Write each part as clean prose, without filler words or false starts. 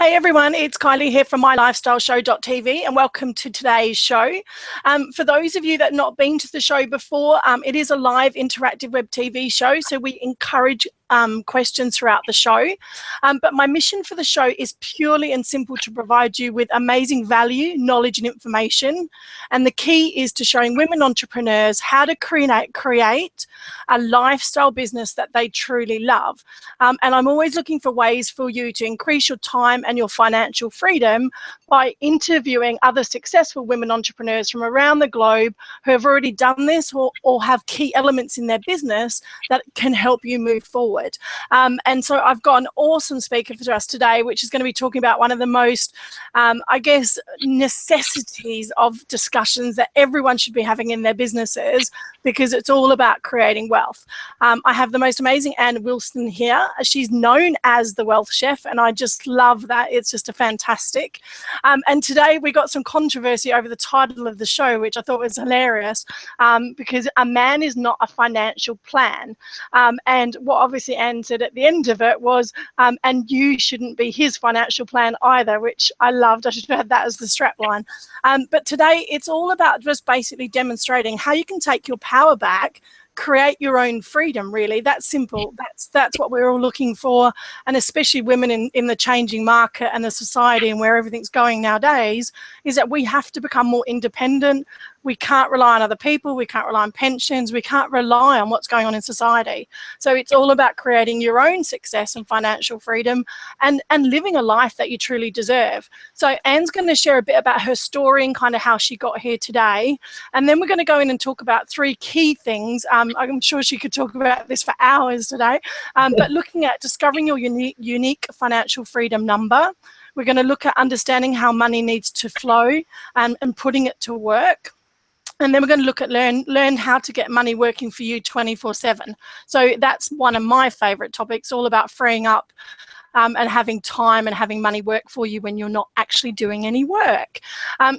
Hey everyone, it's Kylie here from MyLifestyleShow.tv and welcome to today's show. For those of you that have not been to the show before, it is a live interactive web TV show, so we encourage questions throughout the show. But my mission for the show is purely and simple to provide you with amazing value, knowledge and information. And the key is to showing women entrepreneurs how to create a lifestyle business that they truly love. And I'm always looking for ways for you to increase your time and your financial freedom by interviewing other successful women entrepreneurs from around the globe who have already done this or have key elements in their business that can help you move forward. And so I've got an awesome speaker for us today, which is going to be talking about one of the most, I guess, necessities of discussions that everyone should be having in their businesses, because it's all about creating wealth. I have the most amazing Ann Wilson here. She's known as the Wealth Chef, and I just love that. It's just a fantastic. And today we got some controversy over the title of the show, which I thought was hilarious, because a man is not a financial plan. And what obviously Anne said at the end of it was, and you shouldn't be his financial plan either, which I loved. I should have had that as the strap line. But today it's all about just basically demonstrating how you can take your power back, create your own freedom. Really, that's simple. That's what we're all looking for, and especially women in the changing market and the society and where everything's going nowadays, is that we have to become more independent. We can't rely on other people. We can't rely on pensions. We can't rely on what's going on in society. So it's all about creating your own success and financial freedom and living a life that you truly deserve. So Anne's going to share a bit about her story and kind of how she got here today. And then we're going to go in and talk about three key things. I'm sure she could talk about this for hours today. But looking at discovering your unique financial freedom number. We're going to look at understanding how money needs to flow and putting it to work. And then we're going to look at learn how to get money working for you 24/7. So that's one of my favorite topics, all about freeing up and having time and having money work for you when you're not actually doing any work.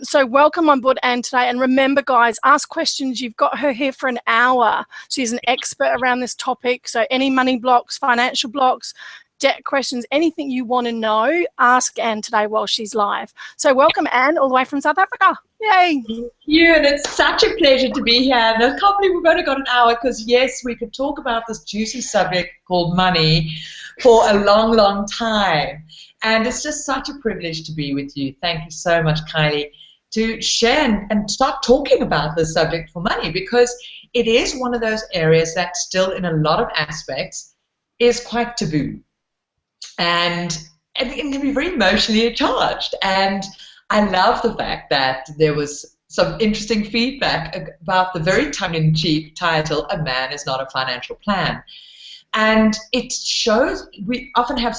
So welcome on board Anne today. And remember, guys, ask questions. You've got her here for an hour. She's an expert around this topic. So any money blocks, financial blocks, debt questions, anything you want to know, ask Anne today while she's live. So welcome, Anne, all the way from South Africa. Yay. Thank you, and it's such a pleasure to be here. And I can't believe we've only got an hour, because yes, we could talk about this juicy subject called money for a long, long time. And it's just such a privilege to be with you. Thank you so much, Kylie, to share and start talking about this subject for money, because it is one of those areas that still in a lot of aspects is quite taboo. And it can be very emotionally charged. And I love the fact that there was some interesting feedback about the very tongue-in-cheek title, A Man is Not a Financial Plan. And it shows we often have,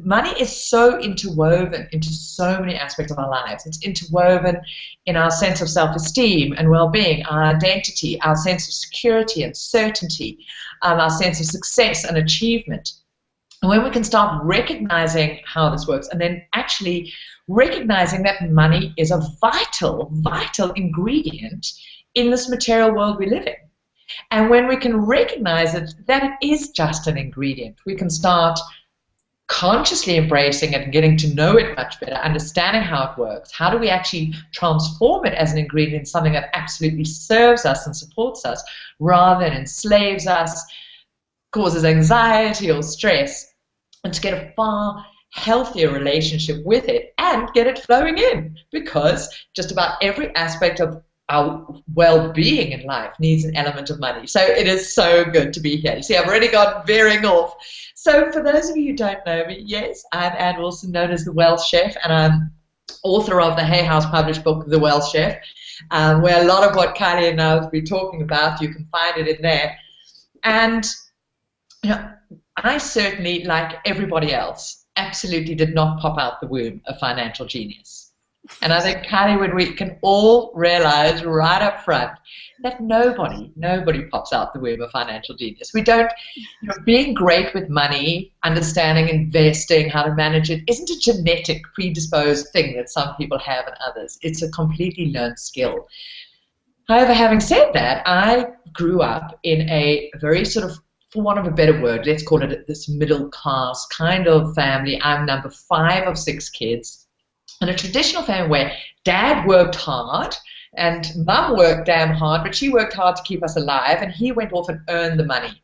money is so interwoven into so many aspects of our lives. It's interwoven in our sense of self-esteem and well-being, our identity, our sense of security and certainty, our sense of success and achievement. And when we can start recognizing how this works, and then actually recognizing that money is a vital, vital ingredient in this material world we live in. And when we can recognize it, that it is just an ingredient, we can start consciously embracing it and getting to know it much better, understanding how it works. How do we actually transform it as an ingredient, something that absolutely serves us and supports us, rather than enslaves us, causes anxiety or stress, and to get a far healthier relationship with it and get it flowing in, because just about every aspect of our well-being in life needs an element of money. So it is so good to be here. You see, I've already got veering off. So for those of you who don't know me, yes, I'm Ann Wilson, known as the Wealth Chef, and I'm author of the Hay House published book, The Wealth Chef, where a lot of what Kylie and I will be talking about, you can find it in there. And you know, I certainly, like everybody else, absolutely did not pop out the womb a financial genius. And I think, Kylie, when we can all realize right up front that nobody pops out the womb a financial genius. We don't, being great with money, understanding investing, how to manage it, isn't a genetic predisposed thing that some people have and others. It's a completely learned skill. However, having said that, I grew up in a very sort of for want of a better word, let's call it this middle class kind of family. I'm number 5 of 6 kids. In a traditional family where dad worked hard and mum worked damn hard, but she worked hard to keep us alive, and he went off and earned the money.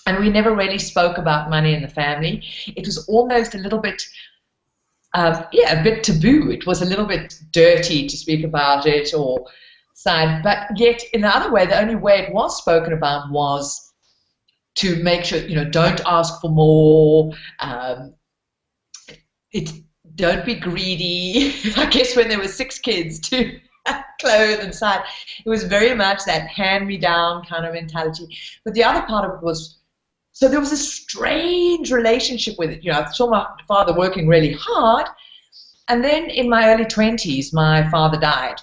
And we never really spoke about money in the family. It was almost a little bit, a bit taboo. It was a little bit dirty to speak about it or side. But yet, in the other way, the only way it was spoken about was to make sure, don't ask for more. Don't be greedy. I guess when there were 6 kids to clothe and side, it was very much that hand-me-down kind of mentality. But the other part of it was, so there was a strange relationship with it. I saw my father working really hard, and then in my early 20s, my father died.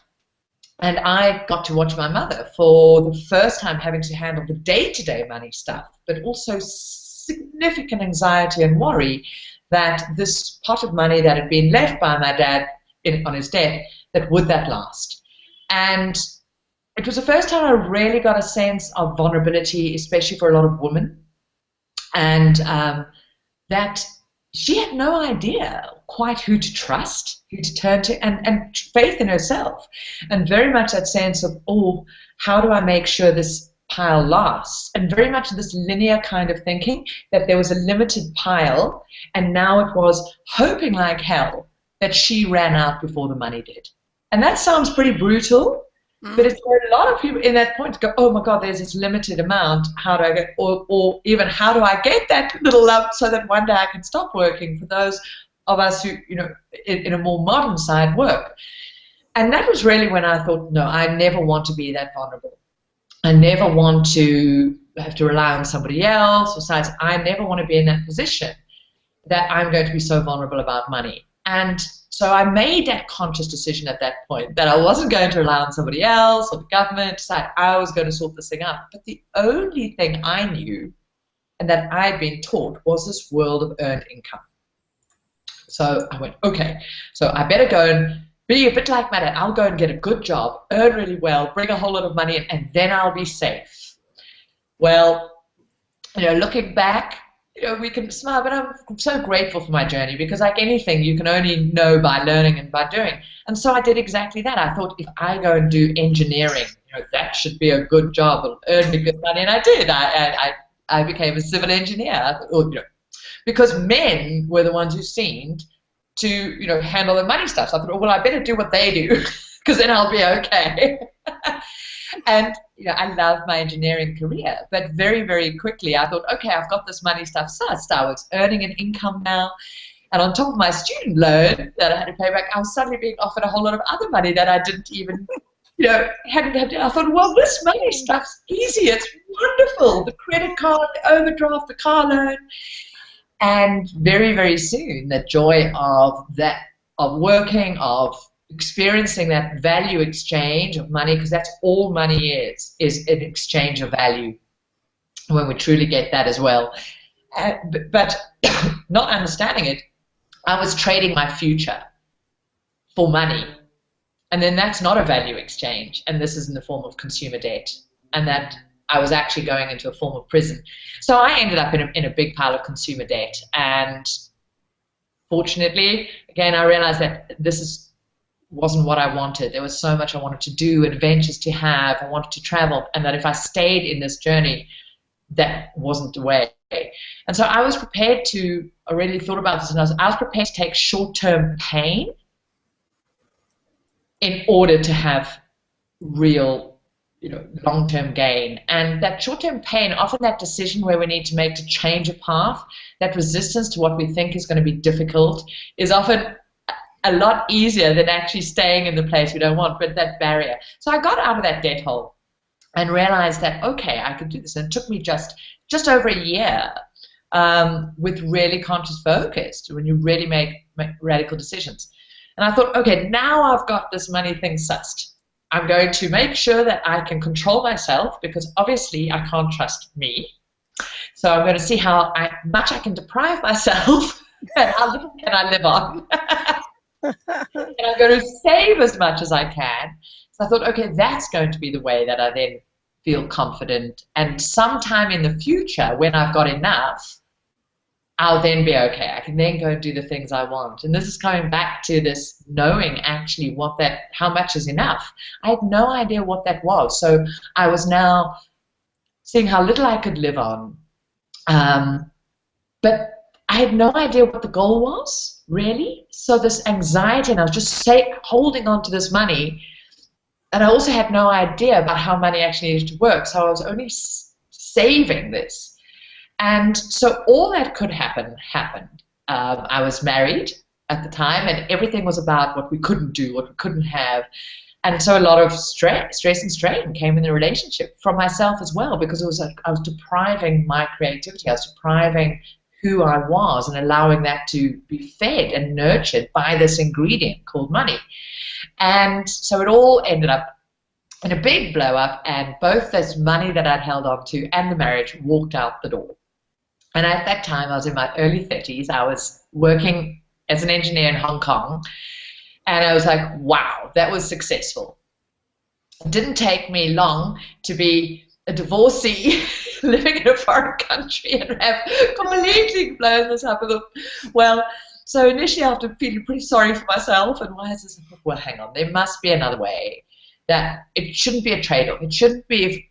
And I got to watch my mother for the first time having to handle the day-to-day money stuff, but also significant anxiety and worry that this pot of money that had been left by my dad on his death, that would that last? And it was the first time I really got a sense of vulnerability, especially for a lot of women. And that she had no idea quite who to trust, who to turn to, and faith in herself. And very much that sense of, how do I make sure this pile lasts? And very much this linear kind of thinking that there was a limited pile, and now it was hoping like hell that she ran out before the money did. And that sounds pretty brutal, but it's where a lot of people in that point go, oh my God, there's this limited amount. How do I get, or even how do I get that little lump so that one day I can stop working, for those of us who, in a more modern side work. And that was really when I thought, no, I never want to be that vulnerable. I never want to have to rely on somebody else. Besides, I never want to be in that position that I'm going to be so vulnerable about money. And so I made that conscious decision at that point that I wasn't going to rely on somebody else or the government, decide I was going to sort this thing out. But the only thing I knew and that I'd been taught was this world of earned income. So I went, okay, so I better go and be a bit like my dad. I'll go and get a good job, earn really well, bring a whole lot of money in, and then I'll be safe. Well, looking back, we can smile, but I'm so grateful for my journey, because like anything, you can only know by learning and by doing. And so I did exactly that. I thought, if I go and do engineering, that should be a good job, it'll earn me good money, and I did. I became a civil engineer, because men were the ones who seemed to handle the money stuff. So I thought, well, I better do what they do, because then I'll be okay. And I loved my engineering career, but very, very quickly I thought, okay, I've got this money stuff sussed. I was earning an income now, and on top of my student loan that I had to pay back, I was suddenly being offered a whole lot of other money that I didn't even, hadn't had to. I thought, well, this money stuff's easy. It's wonderful. The credit card, the overdraft, the car loan. And very, very soon, the joy of that, of working, of experiencing that value exchange of money, because that's all money is an exchange of value, when we truly get that as well. But not understanding it, I was trading my future for money. And then that's not a value exchange, and this is in the form of consumer debt, and that I was actually going into a form of prison. So I ended up in a big pile of consumer debt, and fortunately, again, I realized that wasn't what I wanted. There was so much I wanted to do, adventures to have, I wanted to travel, and that if I stayed in this journey, that wasn't the way. And so I was prepared to, I really thought about this, and I was prepared to take short-term pain in order to have real long-term gain. And that short-term pain, often that decision where we need to make to change a path, that resistance to what we think is going to be difficult, is often a lot easier than actually staying in the place we don't want, but that barrier. So I got out of that debt hole and realized that, okay, I could do this. And it took me just over a year with really conscious focus, when you really make radical decisions. And I thought, okay, now I've got this money thing sussed. I'm going to make sure that I can control myself, because obviously I can't trust me. So I'm going to see how much I can deprive myself and how little can I live on. And I'm going to save as much as I can. So I thought, okay, that's going to be the way that I then feel confident, and sometime in the future, when I've got enough, I'll then be okay. I can then go and do the things I want. And this is coming back to this knowing actually how much is enough. I had no idea what that was. So I was now seeing how little I could live on. But I had no idea what the goal was, really. So this anxiety, and I was just holding on to this money. And I also had no idea about how money actually needed to work. So I was only saving this. And so all that could happen happened. I was married at the time, and everything was about what we couldn't do, what we couldn't have. And so a lot of stress and strain came in the relationship from myself as well, because it was like I was depriving my creativity. I was depriving who I was and allowing that to be fed and nurtured by this ingredient called money. And so it all ended up in a big blow up, and both this money that I'd held on to and the marriage walked out the door. And at that time, I was in my early 30s. I was working as an engineer in Hong Kong. And I was like, wow, that was successful. It didn't take me long to be a divorcee living in a foreign country and have completely blown this up. Well, so initially after feeling pretty sorry for myself, and why is this? Well, hang on, there must be another way. That it shouldn't be a trade-off. It shouldn't be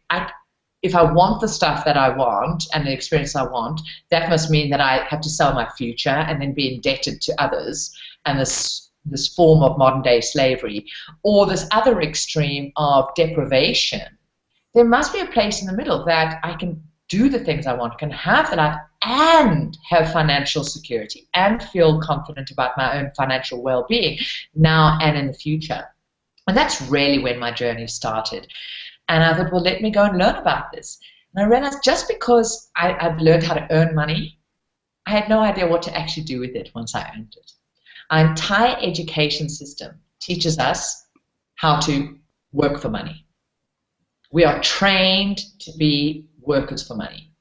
if I want the stuff that I want and the experience I want, that must mean that I have to sell my future and then be indebted to others, and this form of modern-day slavery, or this other extreme of deprivation. There must be a place in the middle that I can do the things I want, can have the life, and have financial security, and feel confident about my own financial well-being now and in the future. And that's really when my journey started. And I thought, well, let me go and learn about this. And I realized just because I've learned how to earn money, I had no idea what to actually do with it once I earned it. Our entire education system teaches us how to work for money. We are trained to be workers for money.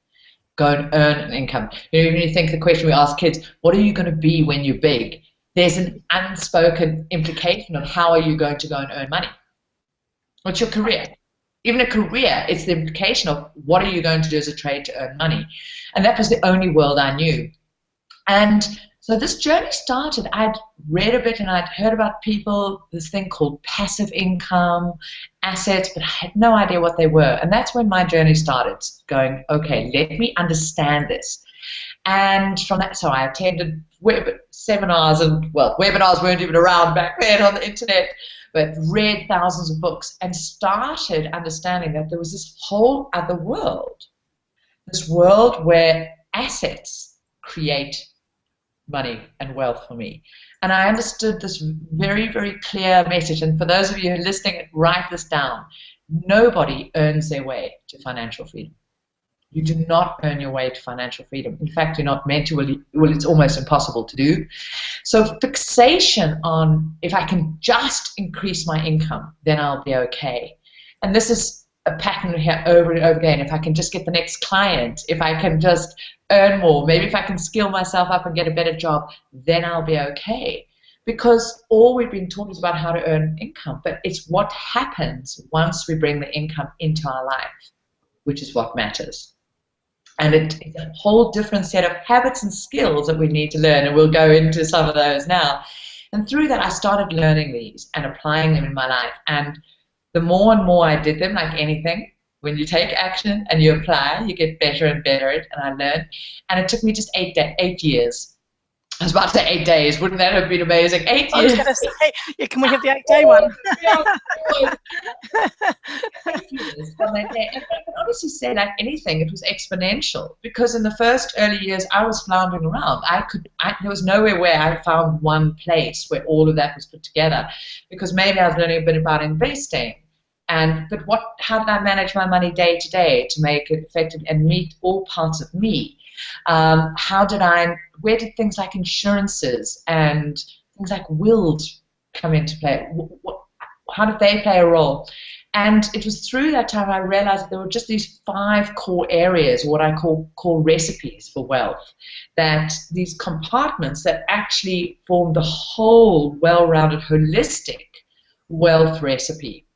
Go and earn an income. You know, when you think the question we ask kids, what are you going to be when you're big? There's an unspoken implication of how are you going to go and earn money? What's your career? Even a career, it's the implication of what are you going to do as a trade to earn money? And that was the only world I knew. And so this journey started. I'd read a bit and I'd heard about people, this thing called passive income, assets, but I had no idea what they were. And that's when my journey started, going, okay, let me understand this. And from that, so I attended seminars, and well, webinars weren't even around back then on the internet, but read thousands of books and started understanding that there was this whole other world, this world where assets create money and wealth for me. And I understood this very, very clear message. And for those of you who are listening, write this down. Nobody earns their way to financial freedom. You do not earn your way to financial freedom. In fact, you're not meant to. Well, it's almost impossible to do. So fixation on if I can just increase my income, then I'll be okay. And this is a pattern here over and over again. If I can just get the next client, if I can just earn more, maybe if I can skill myself up and get a better job, then I'll be okay. Because all we've been taught is about how to earn income, but it's what happens once we bring the income into our life, which is what matters. And it's a whole different set of habits and skills that we need to learn, and we'll go into some of those now. And through that, I started learning these and applying them in my life. And the more and more I did them, like anything, when you take action and you apply, you get better and better at it, and I learned. And it took me just 8 years. I was about to say 8 days. Wouldn't that have been amazing? 8 years. I was going to say, yeah, can we have the 8-day one? 8 years from that day. And I can honestly say, like anything, it was exponential. Because in the first early years, I was floundering around. There was nowhere where I found one place where all of that was put together. Because maybe I was learning a bit about investing. But how did I manage my money day to day to make it effective and meet all parts of me? Where did things like insurances and things like wills come into play? How did they play a role? And it was through that time I realized that there were just these 5 core areas, what I call recipes for wealth, that these compartments that actually form the whole well-rounded, holistic wealth recipe.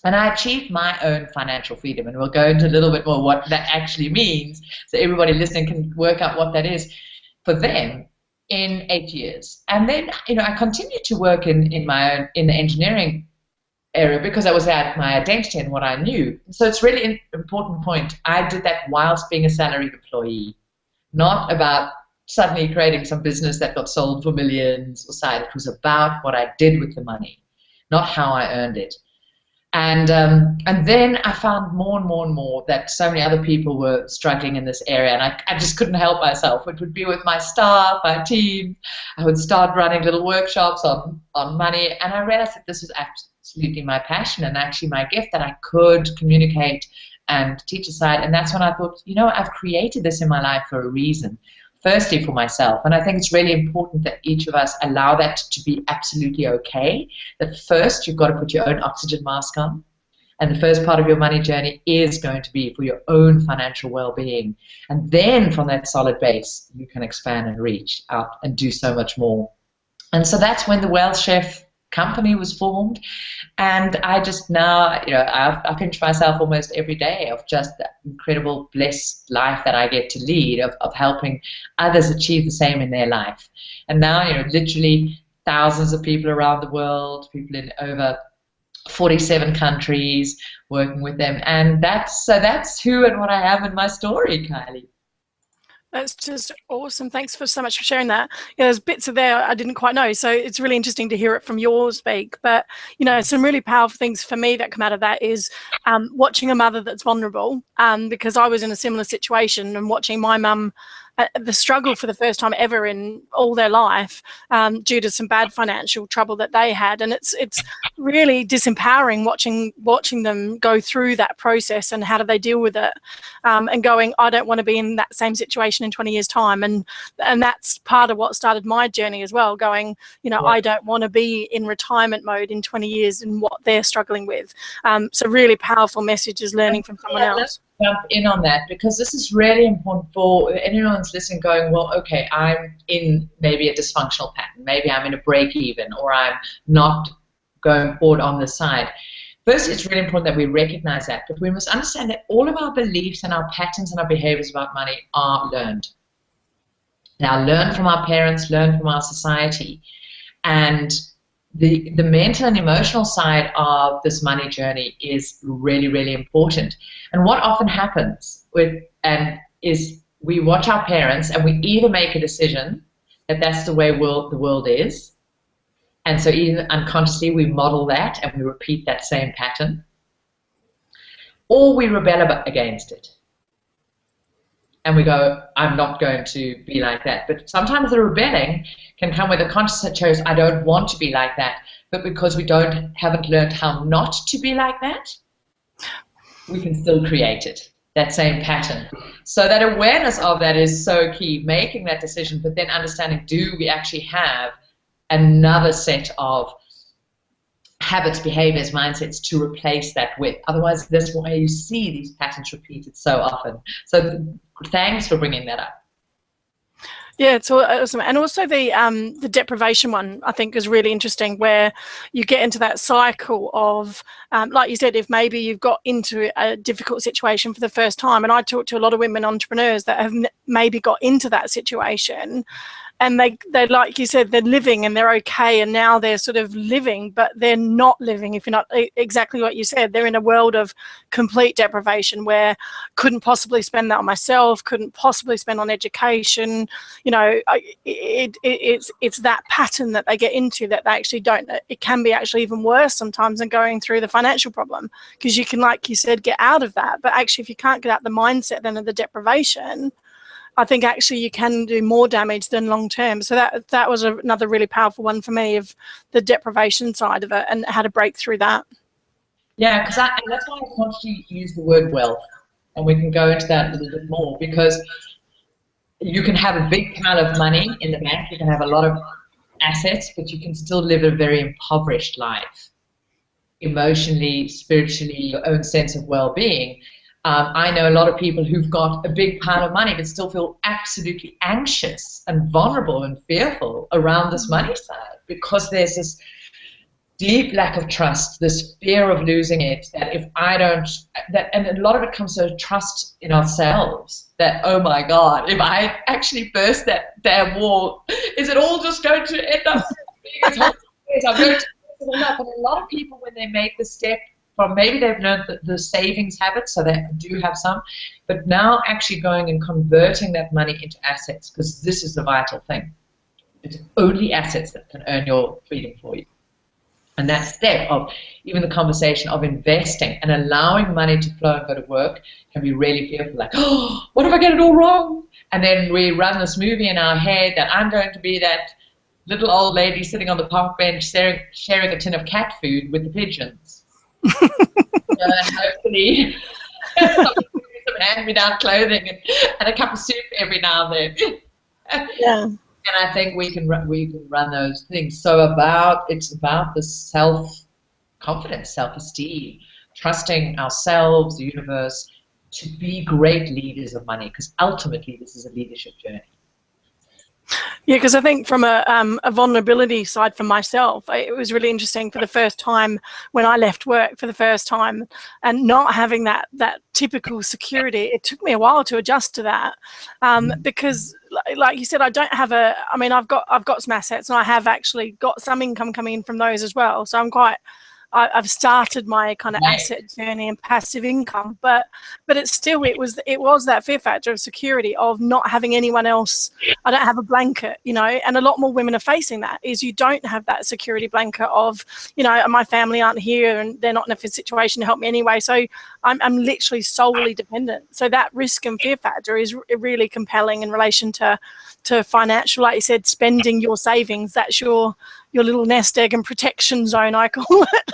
And I achieved my own financial freedom, and we'll go into a little bit more what that actually means, so everybody listening can work out what that is for them in 8 years. And then, I continued to work in the engineering area because I was at my identity and what I knew. So it's really an important point. I did that whilst being a salaried employee, not about suddenly creating some business that got sold for millions or side. It was about what I did with the money, not how I earned it. And then I found more and more and more that so many other people were struggling in this area, and I just couldn't help myself. It would be with my staff, my team. I would start running little workshops on money, and I realized that this was absolutely my passion and actually my gift, that I could communicate and teach aside. And that's when I thought, I've created this in my life for a reason. Firstly, for myself. And I think it's really important that each of us allow that to be absolutely okay. That first, you've got to put your own oxygen mask on. And the first part of your money journey is going to be for your own financial well-being. And then from that solid base, you can expand and reach out and do so much more. And so that's when the Wealth Chef company was formed, and I just now, I pinch myself almost every day of just the incredible blessed life that I get to lead, of helping others achieve the same in their life. And now, literally thousands of people around the world, people in over 47 countries, working with them, and that's who and what I have in my story, Kylie. That's just awesome. Thanks so much for sharing that. There's bits of there I didn't quite know, so it's really interesting to hear it from your speak. But, some really powerful things for me that come out of that is watching a mother that's vulnerable, because I was in a similar situation, and watching my mum the struggle for the first time ever in all their life, due to some bad financial trouble that they had. And it's really disempowering watching them go through that process, and how do they deal with it, and going, I don't want to be in that same situation in 20 years time. And that's part of what started my journey as well, going, I don't want to be in retirement mode in 20 years and what they're struggling with. So really powerful messages, learning from someone else. Jump in on that, because this is really important for anyone who's listening, going, well, okay, I'm in maybe a dysfunctional pattern, maybe I'm in a break even, or I'm not going forward on the side. First, it's really important that we recognize that, but we must understand that all of our beliefs and our patterns and our behaviors about money are learned. Now, learn from our parents, learn from our society, and the mental and emotional side of this money journey is really, really important. And what often happens is we watch our parents, and we either make a decision that that's the way the world is, and so either unconsciously we model that and we repeat that same pattern, or we rebel against it. And we go, I'm not going to be like that. But sometimes the rebelling can come with a conscious that shows, I don't want to be like that. But because we haven't learned how not to be like that, we can still create it, that same pattern. So that awareness of that is so key, making that decision, but then understanding, do we actually have another set of habits, behaviors, mindsets to replace that with? Otherwise, that's why you see these patterns repeated so often. So thanks for bringing that up. Yeah, it's awesome. And also the deprivation one, I think, is really interesting, where you get into that cycle of, like you said, if maybe you've got into a difficult situation for the first time, and I talk to a lot of women entrepreneurs that have maybe got into that situation, and they like you said, they're living and they're okay, and now they're sort of living, but they're not living, if you're not exactly what you said. They're in a world of complete deprivation, where couldn't possibly spend that on myself, couldn't possibly spend on education. It's that pattern that they get into that they actually don't. It can be actually even worse sometimes than going through the financial problem, because you can, like you said, get out of that. But actually, if you can't get out the mindset then of the deprivation, I think actually you can do more damage than long term. So that was another really powerful one for me, of the deprivation side of it and how to break through that. Yeah, because that's why I want to use the word wealth, and we can go into that a little bit more, because you can have a big pile of money in the bank, you can have a lot of assets, but you can still live a very impoverished life, emotionally, spiritually, your own sense of well-being. I know a lot of people who've got a big pile of money but still feel absolutely anxious and vulnerable and fearful around this money side, because there's this deep lack of trust, this fear of losing it, that if I don't, and a lot of it comes to trust in ourselves, that, oh my God, if I actually burst that damn wall, is it all just going to end up being as hot as I'm going to burst it all up? And a lot of people, when they make the step from, maybe they've learned the savings habit, so they do have some, but now actually going and converting that money into assets, because this is the vital thing. It's only assets that can earn your freedom for you. And that step of even the conversation of investing and allowing money to flow and go to work can be really fearful, like, oh, what if I get it all wrong? And then we run this movie in our head that I'm going to be that little old lady sitting on the park bench sharing a tin of cat food with the pigeons. And hopefully some hand-me-down clothing and a cup of soup every now and then. Yeah. And I think we can run those things. So it's about the self-confidence, self-esteem, trusting ourselves, the universe, to be great leaders of money, because ultimately this is a leadership journey. Yeah, because I think from a vulnerability side for myself, it was really interesting for the first time when I left work for the first time and not having that typical security. It took me a while to adjust to that because, like you said, I don't have I've got some assets and I have actually got some income coming in from those as well. So I've started my kind of asset journey and passive income, but it was that fear factor of security, of not having anyone else. I don't have a blanket, and a lot more women are facing that, is you don't have that security blanket of, my family aren't here and they're not in a situation to help me anyway. So I'm literally solely dependent. So that risk and fear factor is really compelling in relation to financial, like you said, spending your savings. That's your little nest egg and protection zone, I call it.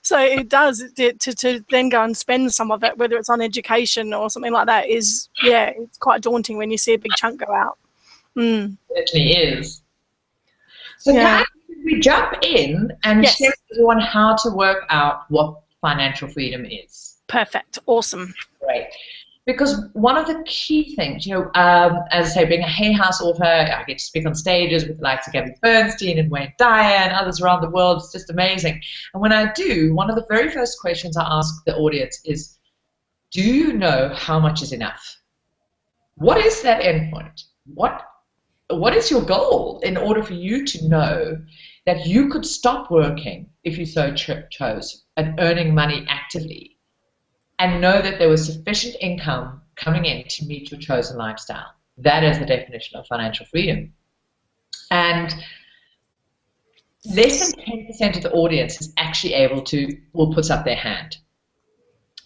So it does to then go and spend some of it, whether it's on education or something like that, it's quite daunting when you see a big chunk go out. It certainly is. So now we jump in and share with everyone how to work out what financial freedom is. Perfect. Awesome. Great. Because one of the key things, as I say, being a Hay House author, I get to speak on stages with the likes of Gabby Bernstein and Wayne Dyer and others around the world. It's just amazing. And when I do, one of the very first questions I ask the audience is, do you know how much is enough? What is that endpoint? What is your goal in order for you to know that you could stop working if you so chose and earning money actively, and know that there was sufficient income coming in to meet your chosen lifestyle? That is the definition of financial freedom. And less than 10% of the audience is actually will put up their hand.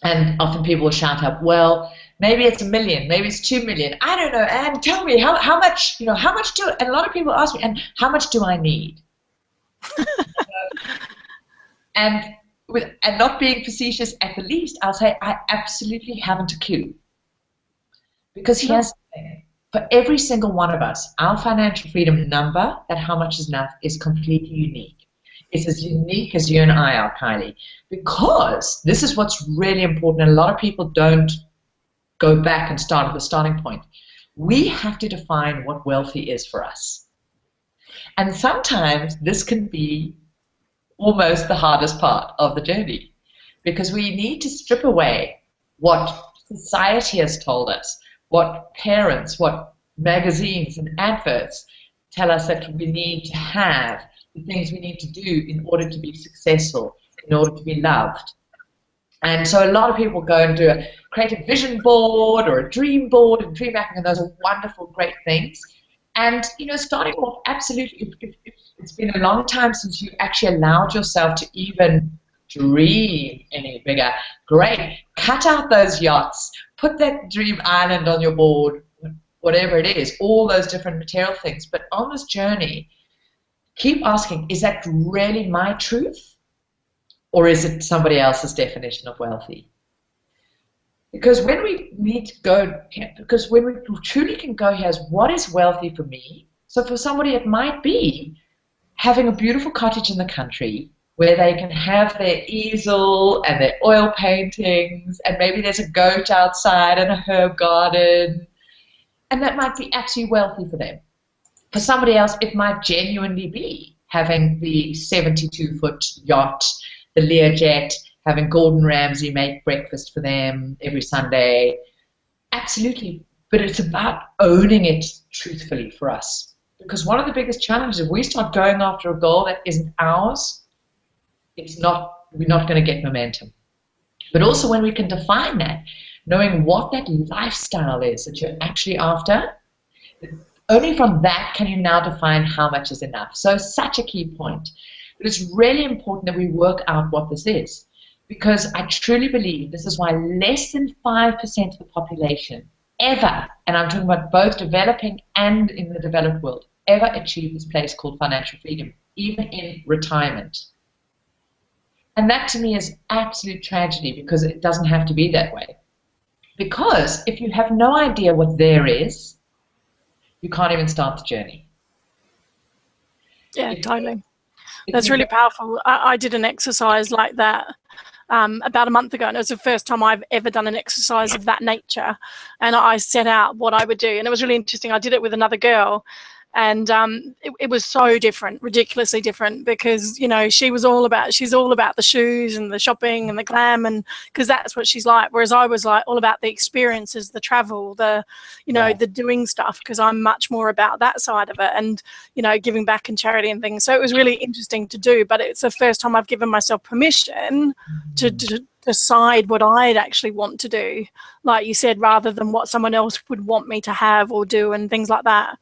And often people will shout up, well, maybe it's $1 million, maybe it's 2 million. I don't know, Anne, tell me, how much, how much and a lot of people ask me, and how much do I need? And not being facetious at the least, I'll say I absolutely haven't a clue. Because here's the thing. For every single one of us, our financial freedom number, that how much is enough, is completely unique. It's as unique as you and I are, Kylie. Because this is what's really important, and a lot of people don't go back and start at the starting point. We have to define what wealthy is for us. And sometimes this can be almost the hardest part of the journey, because we need to strip away what society has told us, what parents, what magazines and adverts tell us that we need to have, the things we need to do in order to be successful, in order to be loved. And so a lot of people go and create a vision board or a dream board and dream mapping, and those are wonderful, great things. And, starting off, absolutely, if it's been a long time since you actually allowed yourself to even dream any bigger, great. Cut out those yachts, put that dream island on your board, whatever it is, all those different material things. But on this journey, keep asking, is that really my truth? Or is it somebody else's definition of wealthy? Because when we need to go, because when we truly can go here as what is wealthy for me, so for somebody it might be having a beautiful cottage in the country where they can have their easel and their oil paintings, and maybe there's a goat outside and a herb garden, and that might be actually wealthy for them. For somebody else, it might genuinely be having the 72-foot yacht, the Learjet, having Gordon Ramsay make breakfast for them every Sunday. Absolutely. But it's about owning it truthfully for us. Because one of the biggest challenges, if we start going after a goal that isn't ours, we're not going to get momentum. But also when we can define that, knowing what that lifestyle is that you're actually after, only from that can you now define how much is enough. So such a key point. But it's really important that we work out what this is. Because I truly believe this is why less than 5% of the population ever, and I'm talking about both developing and in the developed world, ever achieve this place called financial freedom, even in retirement. And that to me is absolute tragedy, because it doesn't have to be that way. Because if you have no idea what there is, you can't even start the journey. Yeah, totally. That's really powerful. I did an exercise like that about a month ago, and it was the first time I've ever done an exercise of that nature. And I set out what I would do, and it was really interesting. I did it with another girl, and it was so different, ridiculously different, because she's all about the shoes and the shopping and the glam, and because that's what she's like, whereas I was like all about the experiences, the travel, the the doing stuff, because I'm much more about that side of it, and giving back and charity and things. So it was really interesting to do, but it's the first time I've given myself permission to decide what I'd actually want to do, like you said, rather than what someone else would want me to have or do and things like that.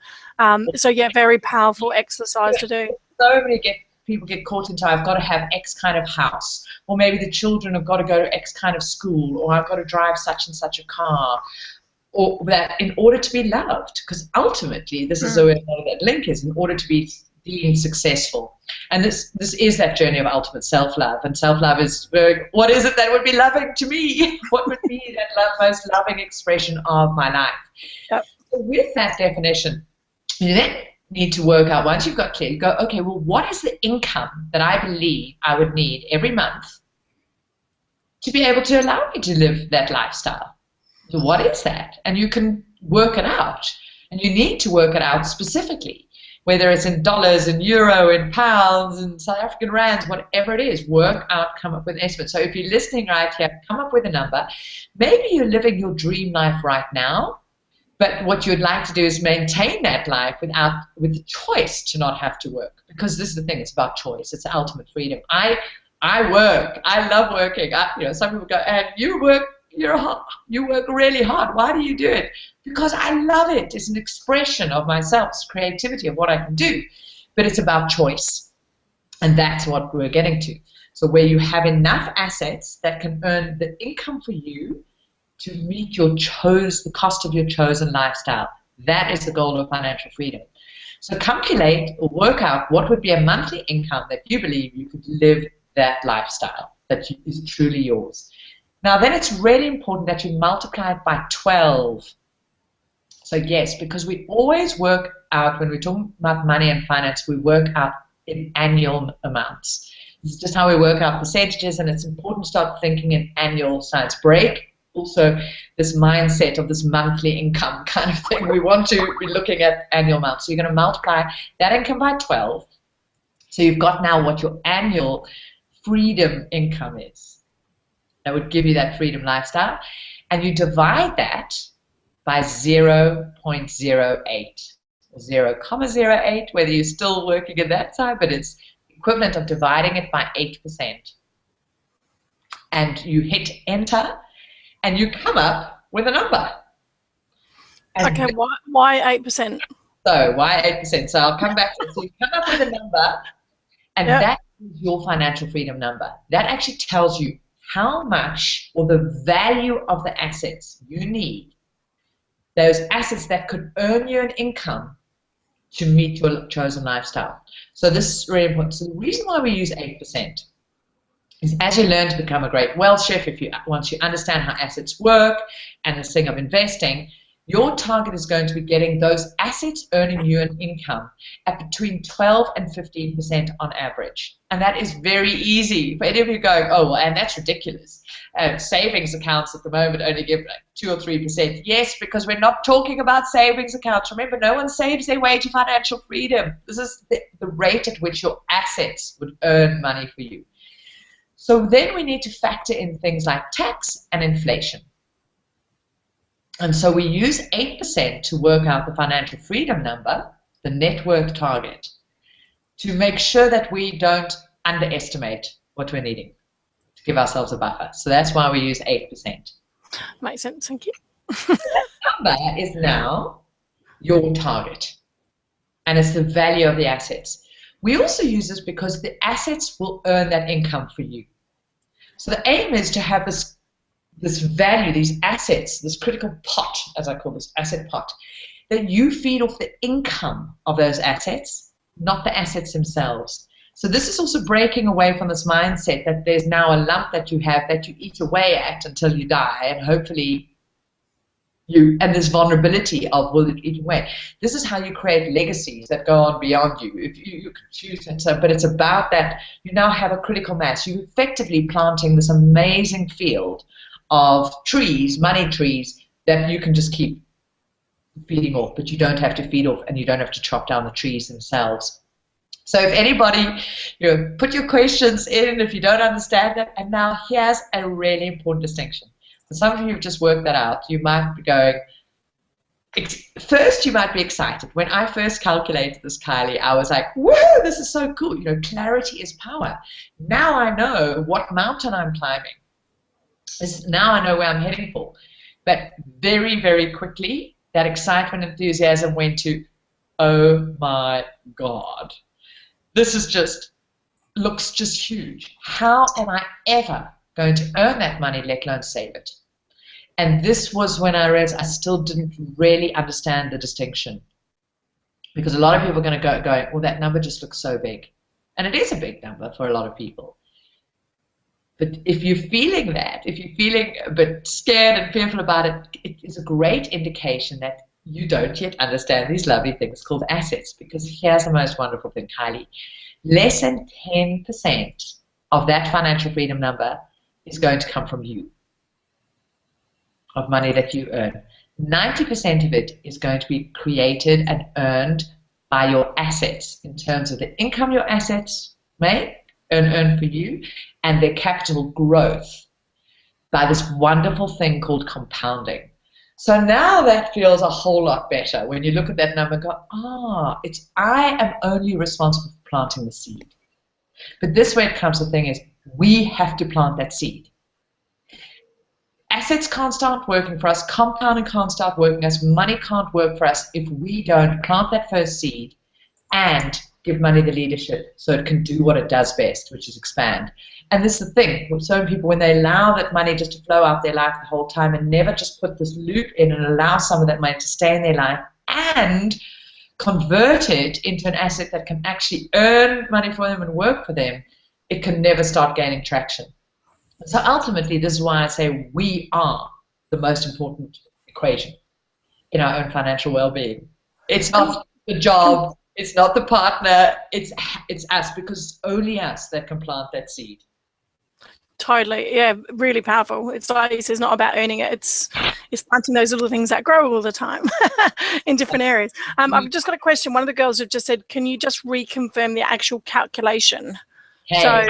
So yeah, very powerful exercise to do. So many people get caught into, I've got to have X kind of house, or maybe the children have got to go to X kind of school, or I've got to drive such and such a car, or that in order to be loved, because ultimately this is where that link is, in order to be deemed successful. And this is that journey of ultimate self-love, and self-love is what is it that would be loving to me? What would be that most loving expression of my life? Yep. So with that definition, you then need to work out, once you've got clear, you go, okay, well, what is the income that I believe I would need every month to be able to allow me to live that lifestyle? So what is that? And you can work it out, and you need to work it out specifically, whether it's in dollars, in euro, in pounds, in South African rands, whatever it is, work out, come up with an estimate. So if you're listening right here, come up with a number. Maybe you're living your dream life right now, but what you'd like to do is maintain that life with the choice to not have to work. Because this is the thing, it's about choice. It's ultimate freedom. I work. I love working. Some people go, and you work really hard. Why do you do it? Because I love it. It's an expression of myself, it's creativity of what I can do. But it's about choice. And that's what we're getting to. So where you have enough assets that can earn the income for you to meet the cost of your chosen lifestyle. That is the goal of financial freedom. So calculate or work out what would be a monthly income that you believe you could live that lifestyle that is truly yours. Now then it's really important that you multiply it by 12. So yes, because we always work out, when we're talking about money and finance, we work out in annual amounts. This is just how we work out percentages, and it's important to start thinking in annual size. Break also this mindset of this monthly income kind of thing. We want to be looking at annual amounts. So you're going to multiply that income by 12. So you've got now what your annual freedom income is. That would give you that freedom lifestyle. And you divide that by 0.08. 0.08, whether you're still working at that time, but it's equivalent of dividing it by 8%. And you hit enter, and you come up with a number. And okay, why 8%? So why 8%? So I'll come back to it. So you come up with a number, and that is your financial freedom number. That actually tells you how much, or the value of the assets you need, those assets that could earn you an income to meet your chosen lifestyle. So this is really important. So the reason why we use 8% is, as you learn to become a great wealth chef, once you understand how assets work and this thing of investing, your target is going to be getting those assets earning you an income at between 12 and 15% on average. And that is very easy. For any of you going, oh, well, and that's ridiculous. Savings accounts at the moment only give 2 or 3%. Yes, because we're not talking about savings accounts. Remember, no one saves their way to financial freedom. This is the rate at which your assets would earn money for you. So then we need to factor in things like tax and inflation. And so we use 8% to work out the financial freedom number, the net worth target, to make sure that we don't underestimate what we're needing to give ourselves a buffer. So that's why we use 8%. Makes sense, thank you. That number is now your target, and it's the value of the assets. We also use this because the assets will earn that income for you. So the aim is to have this value, these assets, this critical pot, as I call this asset pot, that you feed off the income of those assets, not the assets themselves. So this is also breaking away from this mindset that there's now a lump that you have that you eat away at until you die, and hopefully and this vulnerability of will it eat away. This is how you create legacies that go on beyond you. If you can choose it, but it's about that you now have a critical mass. You're effectively planting this amazing field of trees, money trees, that you can just keep feeding off, but you don't have to feed off, and you don't have to chop down the trees themselves. So if anybody, put your questions in if you don't understand that. And now here's a really important distinction. For some of you who've just worked that out, you might be going, first you might be excited. When I first calculated this, Kylie, I was like, whoa, this is so cool. Clarity is power. Now I know what mountain I'm climbing. Now I know where I'm heading for. But very, very quickly, that excitement, enthusiasm went to, oh my God. This is looks just huge. How am I ever going to earn that money, let alone save it? And this was when I realized I still didn't really understand the distinction. Because a lot of people are going to go, well, that number just looks so big. And it is a big number for a lot of people. But if you're feeling that, if you're feeling a bit scared and fearful about it, it is a great indication that you don't yet understand these lovely things called assets. Because here's the most wonderful thing, Kylie. Less than 10% of that financial freedom number is going to come from you, of money that you earn. 90% of it is going to be created and earned by your assets in terms of the income your assets make, earn for you, and their capital growth by this wonderful thing called compounding. So now that feels a whole lot better when you look at that number and go, I am only responsible for planting the seed. But this way it comes, the thing is, we have to plant that seed. Assets can't start working for us, compounding can't start working for us, money can't work for us if we don't plant that first seed and give money the leadership so it can do what it does best, which is expand. And this is the thing with so many people, when they allow that money just to flow out their life the whole time and never just put this loop in and allow some of that money to stay in their life and convert it into an asset that can actually earn money for them and work for them, it can never start gaining traction. So ultimately, this is why I say we are the most important equation in our own financial well-being. It's not the job, it's not the partner, it's us, because it's only us that can plant that seed. Totally, yeah, really powerful. It's like it's not about earning it; it's planting those little things that grow all the time in different areas. I've just got a question. One of the girls have just said, "Can you just reconfirm the actual calculation?" Hey. So,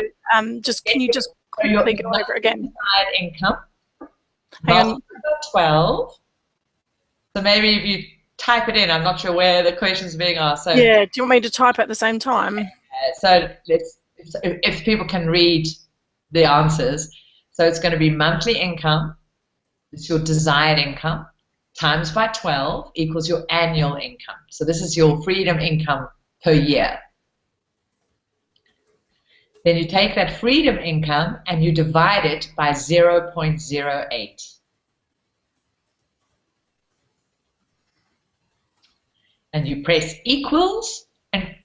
can you just quickly go over it again? Income, multiplied by 12. So maybe if you type it in, I'm not sure where the question's being asked. So yeah, do you want me to type at the same time? So if people can read the answers. So it's going to be monthly income, it's your desired income, times by 12 equals your annual income. So this is your freedom income per year. Then you take that freedom income and you divide it by 0.08. And you press equals, and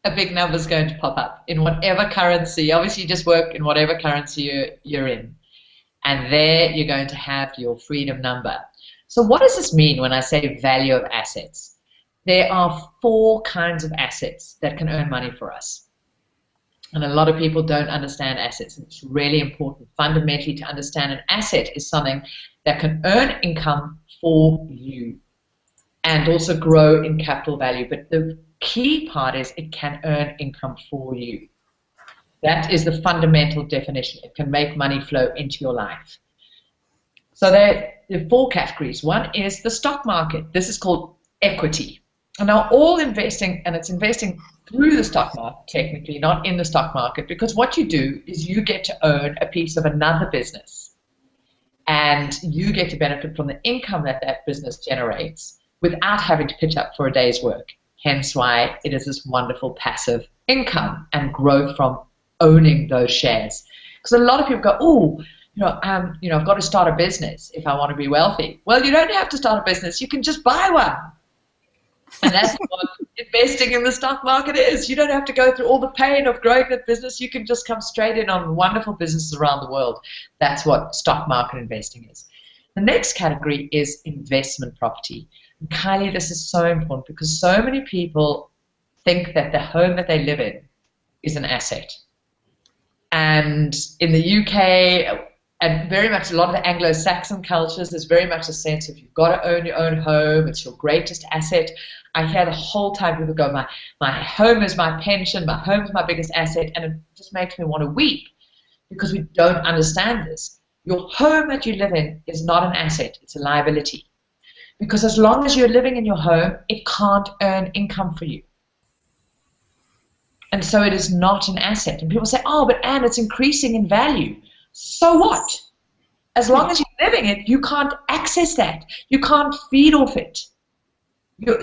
a big number is going to pop up in whatever currency. Obviously, you just work in whatever currency you're in. And there you're going to have your freedom number. So what does this mean when I say value of assets? There are 4 kinds of assets that can earn money for us. And a lot of people don't understand assets. And it's really important fundamentally to understand an asset is something that can earn income for you and also grow in capital value. But the key part is it can earn income for you. That is the fundamental definition. It can make money flow into your life. So there are 4 categories. One is the stock market. This is called equity. And now all investing, and it's investing through the stock market technically, not in the stock market, because what you do is you get to own a piece of another business and you get to benefit from the income that that business generates without having to pitch up for a day's work. Hence why it is this wonderful passive income and growth from owning those shares. Because a lot of people go, oh, I've got to start a business if I want to be wealthy. Well, you don't have to start a business. You can just buy one. And that's what investing in the stock market is. You don't have to go through all the pain of growing that business. You can just come straight in on wonderful businesses around the world. That's what stock market investing is. The next category is investment property. And Kylie, this is so important because so many people think that the home that they live in is an asset. And in the UK, and very much a lot of the Anglo-Saxon cultures, there's very much a sense of you've got to own your own home. It's your greatest asset. I hear the whole time people go, my home is my pension, my home is my biggest asset, and it just makes me want to weep because we don't understand this. Your home that you live in is not an asset, it's a liability. Because as long as you're living in your home, it can't earn income for you. And so it is not an asset. And people say, oh, but Anne, it's increasing in value. So what? As long as you're living it, you can't access that. You can't feed off it.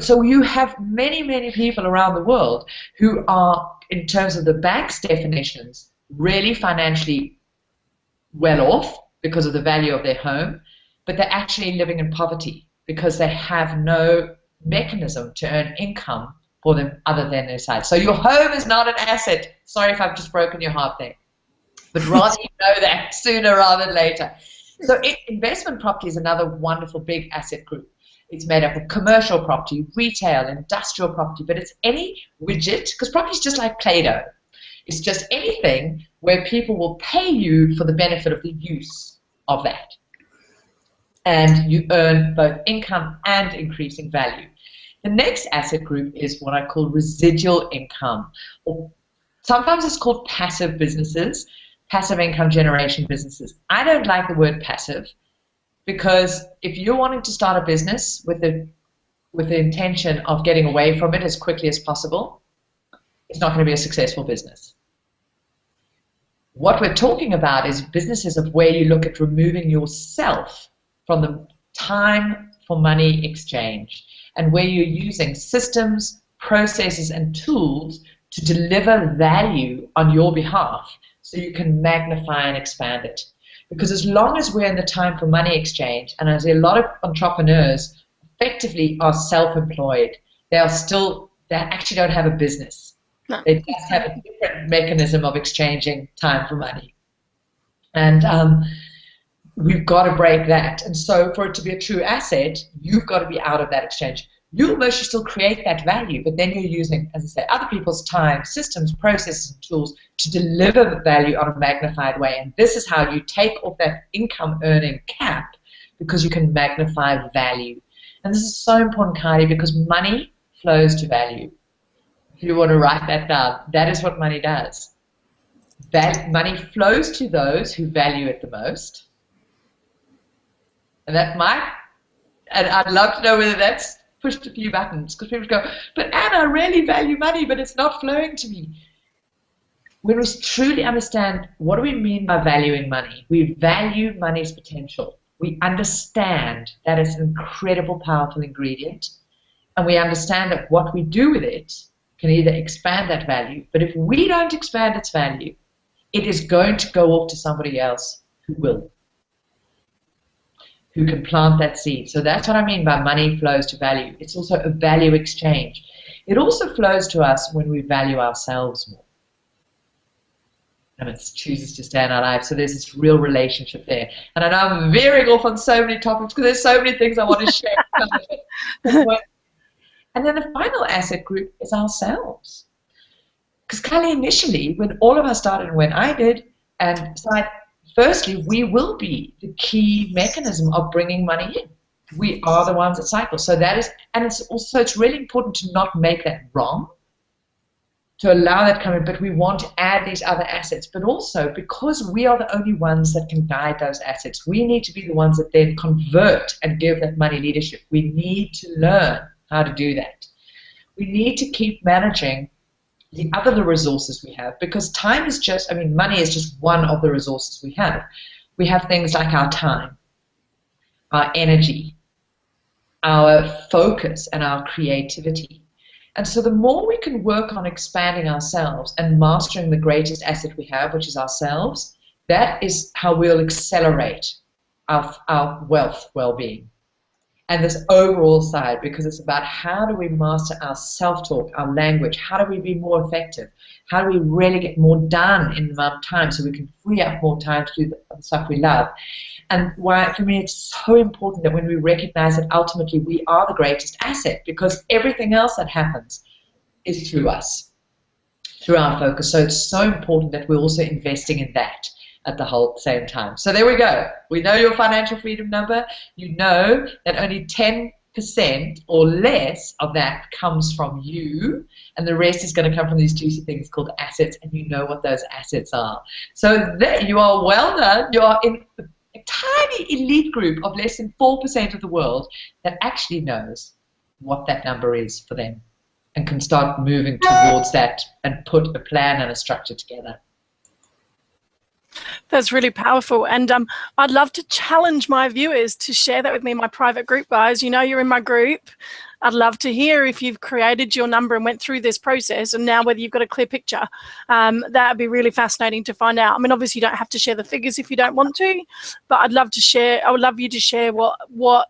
So you have many, many people around the world who are, in terms of the bank's definitions, really financially well off because of the value of their home, but they're actually living in poverty because they have no mechanism to earn income for them other than their side. So your home is not an asset. Sorry if I've just broken your heart there. But rather you know that sooner rather than later. So investment property is another wonderful big asset group. It's made up of commercial property, retail, industrial property, but it's any widget, because property is just like Play-Doh. It's just anything where people will pay you for the benefit of the use of that. And you earn both income and increasing value. The next asset group is what I call residual income, or sometimes it's called passive businesses. Passive income generation businesses. I don't like the word passive because if you're wanting to start a business with the intention of getting away from it as quickly as possible, it's not going to be a successful business. What we're talking about is businesses of where you look at removing yourself from the time for money exchange and where you're using systems, processes, and tools to deliver value on your behalf so you can magnify and expand it. Because as long as we're in the time for money exchange, and as a lot of entrepreneurs effectively are self-employed, they actually don't have a business. No. They just have a different mechanism of exchanging time for money. And we've got to break that. And so for it to be a true asset, you've got to be out of that exchange. You'll mostly still create that value, but then you're using, as I say, other people's time, systems, processes, and tools to deliver the value on a magnified way. And this is how you take off that income earning cap because you can magnify value. And this is so important, Kylie, because money flows to value. If you want to write that down, that is what money does. Money flows to those who value it the most. And I'd love to know whether that's pushed a few buttons, because people go, but Anna, I really value money, but it's not flowing to me. When we truly understand what do we mean by valuing money, we value money's potential. We understand that it's an incredible, powerful ingredient, and we understand that what we do with it can either expand that value, but if we don't expand its value, it is going to go off to somebody else who will, who can plant that seed. So that's what I mean by money flows to value. It's also a value exchange. It also flows to us when we value ourselves more. and it chooses to stay in our lives. So there's this real relationship there. And I know I'm veering off on so many topics because there's so many things I want to share. And then the final asset group is ourselves. Because Kelly, initially, when all of us started and when I did, and so firstly, we will be the key mechanism of bringing money in. We are the ones that cycle. So that is, and it's really important to not make that wrong, to allow that come in, but we want to add these other assets. But also, because we are the only ones that can guide those assets, we need to be the ones that then convert and give that money leadership. We need to learn how to do that. We need to keep managing the other resources we have, because time is just, I mean, money is just one of the resources we have. We have things like our time, our energy, our focus, and our creativity. And so the more we can work on expanding ourselves and mastering the greatest asset we have, which is ourselves, that is how we'll accelerate our wealth well-being. And this overall side, because it's about how do we master our self-talk, our language, how do we be more effective, how do we really get more done in the amount of time so we can free up more time to do the stuff we love. And why, for me, it's so important that when we recognize that ultimately we are the greatest asset, because everything else that happens is through us, through our focus. So it's so important that we're also investing in that at the whole same time. So there we go. We know your financial freedom number. You know that only 10% or less of that comes from you, and the rest is going to come from these juicy things called assets, and you know what those assets are. So that you are well done. You are in a tiny elite group of less than 4% of the world that actually knows what that number is for them and can start moving towards that and put a plan and a structure together. That's really powerful, and I'd love to challenge my viewers to share that with me in my private group, guys. You know, you're in my group. I'd love to hear if you've created your number and went through this process, and now whether you've got a clear picture. That would be really fascinating to find out. I mean, obviously you don't have to share the figures if you don't want to, but I'd love to share. I would love you to share what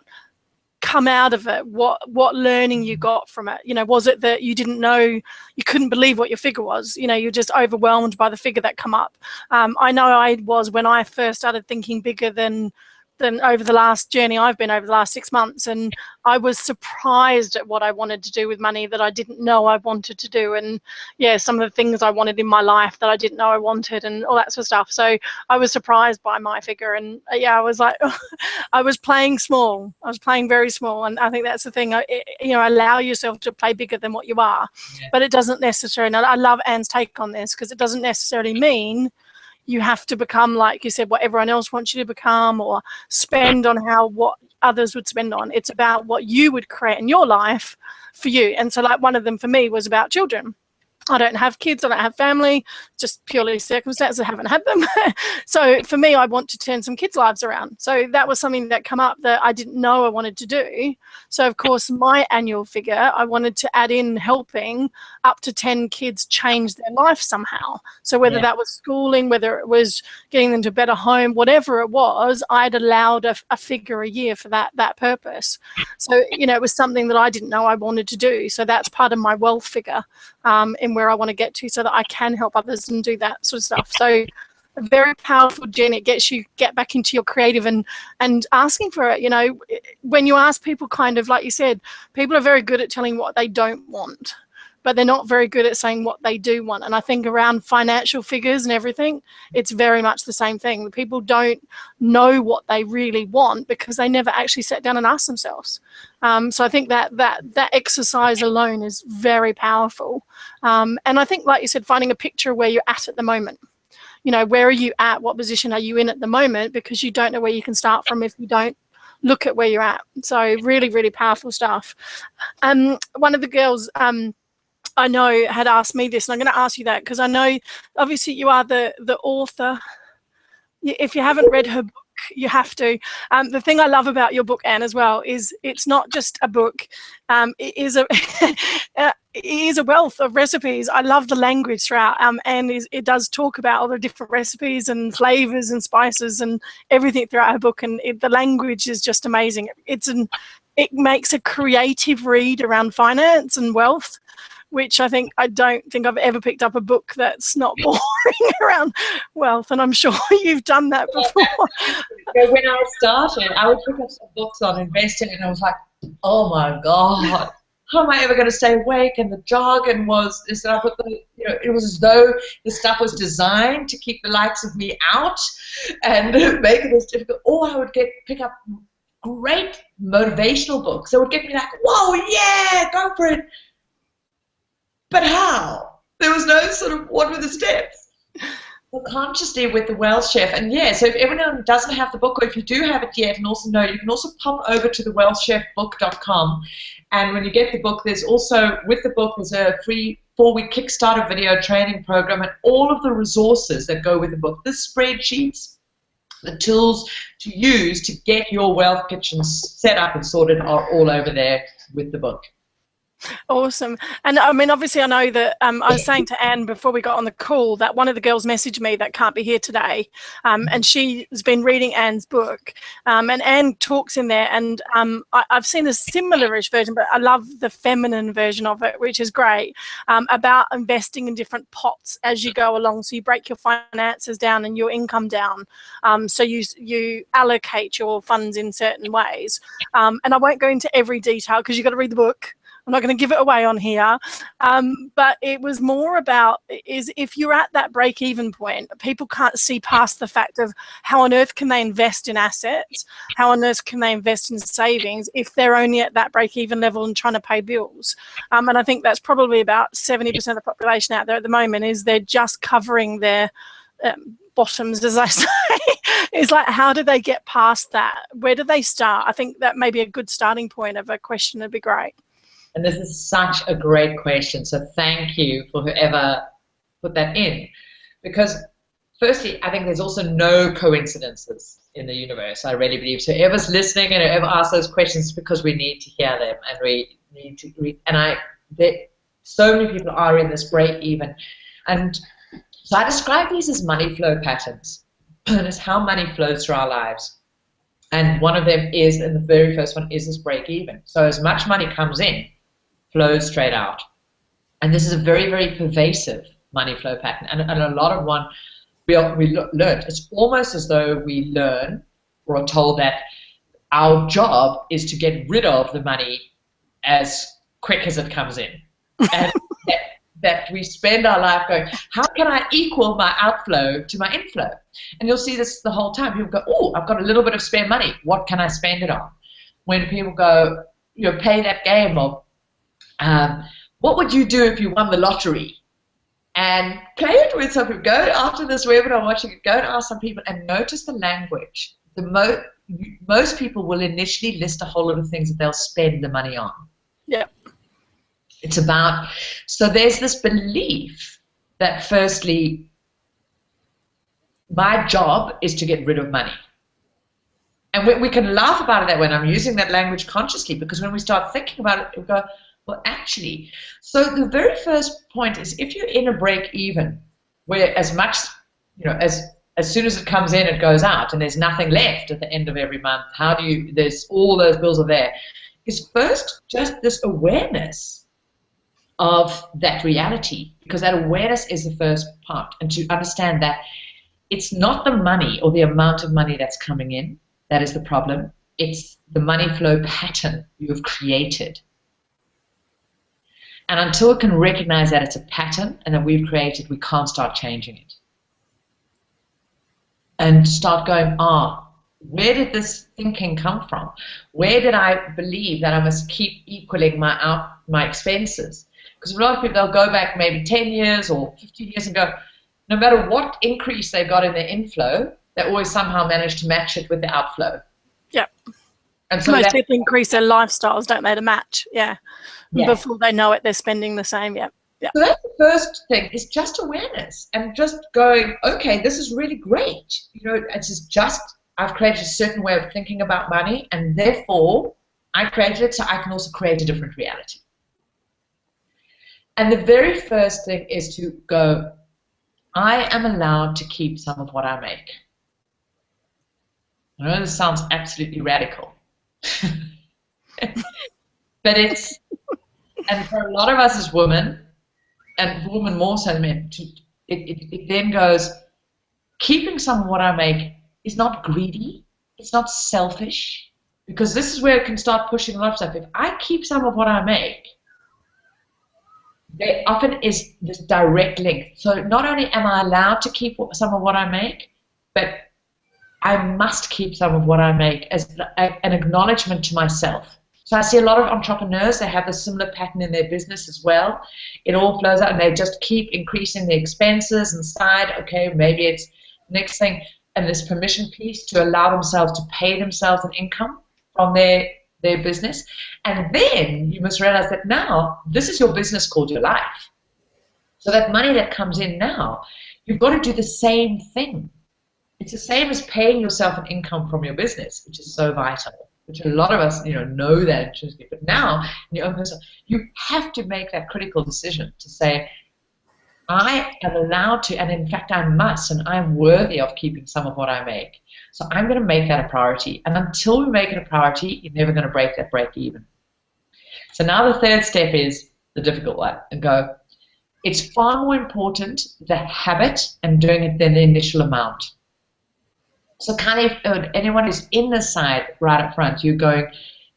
come out of it, what learning you got from it. You know, was it that you didn't know, you couldn't believe what your figure was, you know, you're just overwhelmed by the figure that come up? I know I was when I first started thinking bigger than over the last journey I've been over the last 6 months, and I was surprised at what I wanted to do with money that I didn't know I wanted to do, and yeah, some of the things I wanted in my life that I didn't know I wanted, and all that sort of stuff. So I was surprised by my figure, and yeah, I was like, I was playing small. I was playing very small, and I think that's the thing. You know, allow yourself to play bigger than what you are, but it doesn't necessarily. And I love Anne's take on this, because it doesn't necessarily mean you have to become, like you said, what everyone else wants you to become, or spend on what others would spend on. It's about what you would create in your life for you. And so, like, one of them for me was about children. I don't have kids, I don't have family, just purely circumstances. I haven't had them. So for me, I want to turn some kids' lives around. So that was something that came up that I didn't know I wanted to do. So of course, my annual figure, I wanted to add in helping up to 10 kids change their life somehow. So whether that was schooling, whether it was getting them to a better home, whatever it was, I'd allowed a figure a year for that purpose. So, you know, it was something that I didn't know I wanted to do. So that's part of my wealth figure. In where I want to get to, so that I can help others and do that sort of stuff. So a very powerful journey. It gets you get back into your creative and asking for it. You know, when you ask people, kind of like you said, people are very good at telling what they don't want, but they're not very good at saying what they do want. And I think around financial figures and everything, it's very much the same thing. People don't know what they really want because they never actually sat down and asked themselves. So I think that exercise alone is very powerful. And I think, like you said, finding a picture of where you're at the moment. You know, where are you at? What position are you in at the moment? Because you don't know where you can start from if you don't look at where you're at. So really, really powerful stuff. One of the girls I know had asked me this, and I'm going to ask you that because I know obviously you are the author. If you haven't read her book, you have to. The thing I love about your book, Anne, as well, is it's not just a book. It is it is a wealth of recipes. I love the language throughout, and it does talk about all the different recipes and flavors and spices and everything throughout her book, and the language is just amazing. It makes a creative read around finance and wealth, which I don't think I've ever picked up a book that's not boring around wealth, and I'm sure you've done that before. When I started, I would pick up some books on investing, and I was like, oh my God, how am I ever going to stay awake? And the jargon was this, and I thought, it was as though the stuff was designed to keep the likes of me out and make it as difficult. Or I would pick up great motivational books that would get me like, whoa, yeah, go for it. But how? There was no sort of, what were the steps? Well, consciously with the Wealth Chef. And yeah, so if everyone doesn't have the book, or if you do have it yet, and also know, you can also pop over to thewealthchefbook.com. And when you get the book, there's also, with the book, there's a free 4-week Kickstarter video training program, and all of the resources that go with the book, the spreadsheets, the tools to use to get your wealth kitchens set up and sorted are all over there with the book. Awesome. And I mean, obviously I know that I was saying to Anne before we got on the call that one of the girls messaged me that can't be here today, and she's been reading Anne's book, and Anne talks in there, and I've seen a similar-ish version, but I love the feminine version of it, which is great, about investing in different pots as you go along. So you break your finances down and your income down, so you allocate your funds in certain ways, and I won't go into every detail because you've got to read the book. I'm not going to give it away on here, but it was more about is if you're at that break-even point, people can't see past the fact of how on earth can they invest in assets, how on earth can they invest in savings if they're only at that break-even level and trying to pay bills. And I think that's probably about 70% of the population out there at the moment is they're just covering their bottoms, as I say. It's like, how do they get past that? Where do they start? I think that may be a good starting point of a question. Would be great. And this is such a great question, so thank you for whoever put that in. Because firstly, I think there's also no coincidences in the universe, I really believe. So whoever's listening and whoever asks those questions, because we need to hear them, and we need to read. And so many people are in this break even. And so I describe these as money flow patterns, and it's how money flows through our lives. And one of them is, and the very first one is this break even. So as much money comes in, flows straight out. And this is a very, very pervasive money flow pattern. And a lot of one we learned. It's almost as though we learn or are told that our job is to get rid of the money as quick as it comes in. And that we spend our life going, how can I equal my outflow to my inflow? And you'll see this the whole time. People go, oh, I've got a little bit of spare money. What can I spend it on? When people go, play that game of, what would you do if you won the lottery? And play it with some people. Go after this webinar, watching it, go and ask some people and notice the language. Most people will initially list a whole lot of things that they'll spend the money on. Yeah. It's about, so there's this belief that firstly, my job is to get rid of money. And we can laugh about it that way, and I'm using that language consciously, because when we start thinking about it, we go, well, actually, so the very first point is if you're in a break even, where as much, as soon as it comes in, it goes out, and there's nothing left at the end of every month, there's all those bills are there, is first just this awareness of that reality, because that awareness is the first part, and to understand that it's not the money or the amount of money that's coming in that is the problem, it's the money flow pattern you have created. And until we can recognize that it's a pattern and that we've created, we can't start changing it. And start going, where did this thinking come from? Where did I believe that I must keep equaling my expenses? Because a lot of people, they'll go back maybe 10 years or 15 years and go, no matter what increase they got in their inflow, they always somehow manage to match it with the outflow. Yep. And so most people increase their lifestyles, don't they, to match? Yeah. Before they know it, they're spending the same. Yeah. So that's the first thing, is just awareness and just going, okay, this is really great. It's just I've created a certain way of thinking about money, and therefore I created it so I can also create a different reality. And the very first thing is to go, I am allowed to keep some of what I make. I know this sounds absolutely radical, but And for a lot of us as women, and women more so than men, it then goes, keeping some of what I make is not greedy, it's not selfish, because this is where it can start pushing a lot of stuff. If I keep some of what I make, there often is this direct link. So not only am I allowed to keep some of what I make, but I must keep some of what I make as an acknowledgement to myself. So I see a lot of entrepreneurs, they have a similar pattern in their business as well. It all flows out and they just keep increasing the expenses inside. Okay, maybe it's next thing, and this permission piece to allow themselves to pay themselves an income from their business. And then you must realize that now this is your business called your life. So that money that comes in now, you've got to do the same thing. It's the same as paying yourself an income from your business, which is so vital, which a lot of us know that intuitively. But now, in your own personal, you have to make that critical decision to say, I am allowed to, and in fact I must, and I'm worthy of keeping some of what I make. So I'm going to make that a priority. And until we make it a priority, you're never going to break that break even. So now the third step is the difficult one, and go, it's far more important the habit and doing it than the initial amount. So kind of anyone who's in the side right up front, you're going,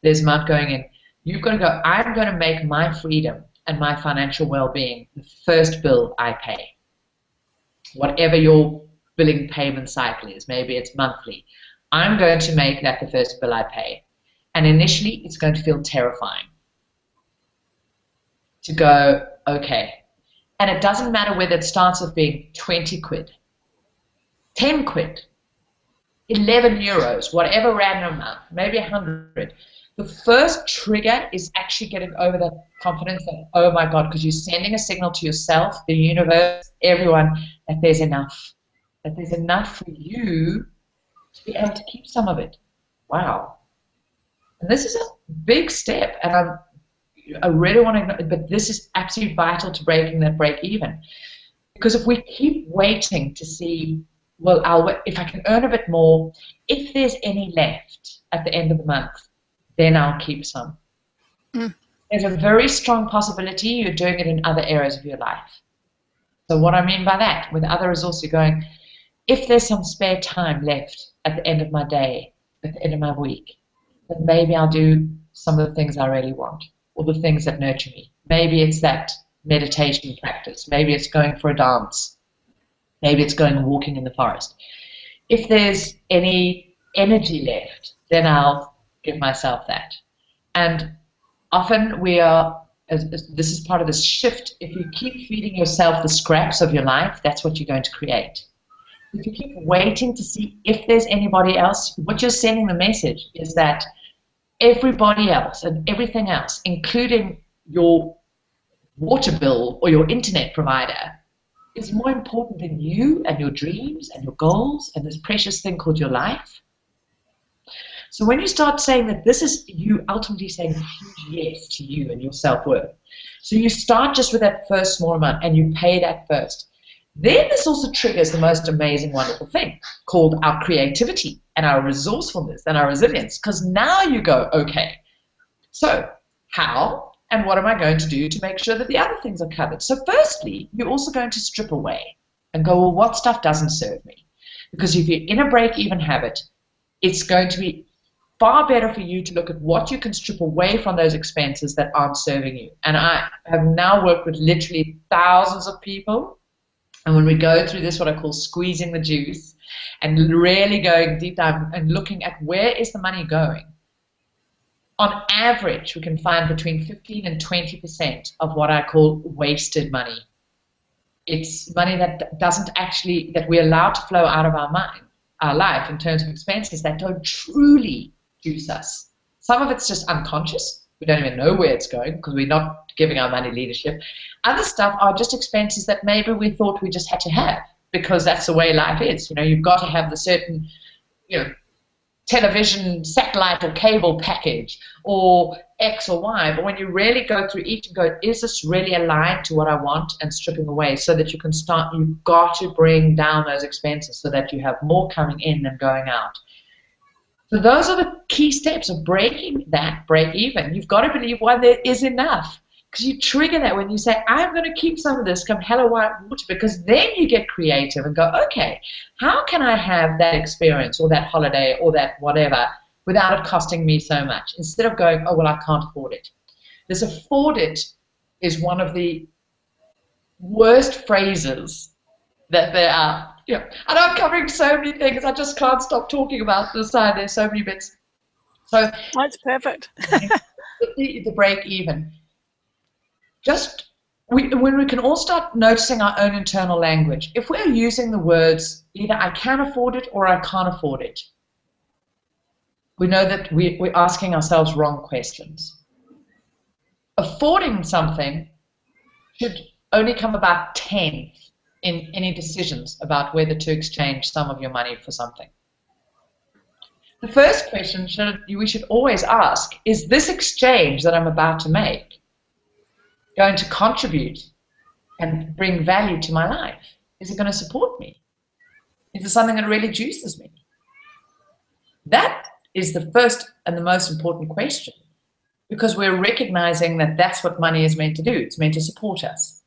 there's amount going in, you've got to go, I'm going to make my freedom and my financial well-being the first bill I pay. Whatever your billing payment cycle is, maybe it's monthly, I'm going to make that the first bill I pay. And initially, it's going to feel terrifying to go, okay. And it doesn't matter whether it starts with being 20 quid, 10 quid, 11 euros, whatever random amount, maybe 100. The first trigger is actually getting over the confidence that, oh my God, because you're sending a signal to yourself, the universe, everyone, that there's enough. That there's enough for you to be able to keep some of it. Wow. And this is a big step, and I really want to, but this is absolutely vital to breaking that break even. Because if we keep waiting to see, well, if I can earn a bit more, if there's any left at the end of the month, then I'll keep some. There's a very strong possibility you're doing it in other areas of your life. So what I mean by that, with other resources, you're going, if there's some spare time left at the end of my day, at the end of my week, then maybe I'll do some of the things I really want, or the things that nurture me. Maybe it's that meditation practice. Maybe it's going for a dance. Maybe it's going and walking in the forest. If there's any energy left, then I'll give myself that. And often we are, this is part of this shift, if you keep feeding yourself the scraps of your life, that's what you're going to create. If you keep waiting to see if there's anybody else, what you're sending the message is that everybody else and everything else, including your water bill or your internet provider, is more important than you and your dreams and your goals and this precious thing called your life. So when you start saying that, this is you ultimately saying a huge yes to you and your self-worth. So you start just with that first small amount and you pay that first. Then this also triggers the most amazing, wonderful thing called our creativity and our resourcefulness and our resilience. Because now you go, okay, so how and what am I going to do to make sure that the other things are covered? So firstly, you're also going to strip away and go, well, what stuff doesn't serve me? Because if you're in a break-even habit, it's going to be far better for you to look at what you can strip away from those expenses that aren't serving you. And I have now worked with literally thousands of people. And when we go through this, what I call squeezing the juice, and really going deep down and looking at where is the money going, on average, we can find between 15 and 20% of what I call wasted money. It's money that doesn't actually, that we allow to flow out of our mind, our life, in terms of expenses that don't truly juice us. Some of it's just unconscious. We don't even know where it's going because we're not giving our money leadership. Other stuff are just expenses that maybe we thought we just had to have because that's the way life is. You know, you've got to have the certain, television, satellite or cable package or X or Y. But when you really go through each and go, is this really aligned to what I want, and stripping away so that you can start, you've got to bring down those expenses so that you have more coming in than going out. So those are the key steps of breaking that break even. You've got to believe, one, there is enough. because you trigger that when you say, I'm going to keep some of this come hell or high water, because then you get creative and go, okay, how can I have that experience or that holiday or that whatever without it costing me so much? Instead of going, oh, well, I can't afford it. This afford it is one of the worst phrases that there are. Yeah, and I'm covering so many things. I just can't stop talking about this side. There's so many bits. So that's perfect. the break even. Just when we can all start noticing our own internal language. If we're using the words either I can afford it or I can't afford it, we know that we're asking ourselves wrong questions. Affording something should only come about 10th in any decisions about whether to exchange some of your money for something. The first question we should always ask, is this exchange that I'm about to make going to contribute and bring value to my life? Is it going to support me? Is it something that really juices me? That is the first and the most important question, because we're recognizing that that's what money is meant to do. It's meant to support us.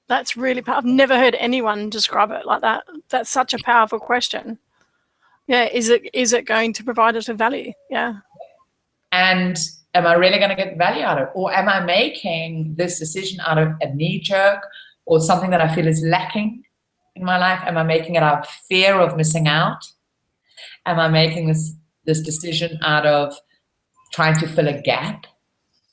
That's really powerful. I've never heard anyone describe it like that. That's such a powerful question. Yeah, is it going to provide us with value? Yeah. And am I really going to get value out of it? Or am I making this decision out of a knee-jerk or something that I feel is lacking in my life? Am I making it out of fear of missing out? Am I making this decision out of trying to fill a gap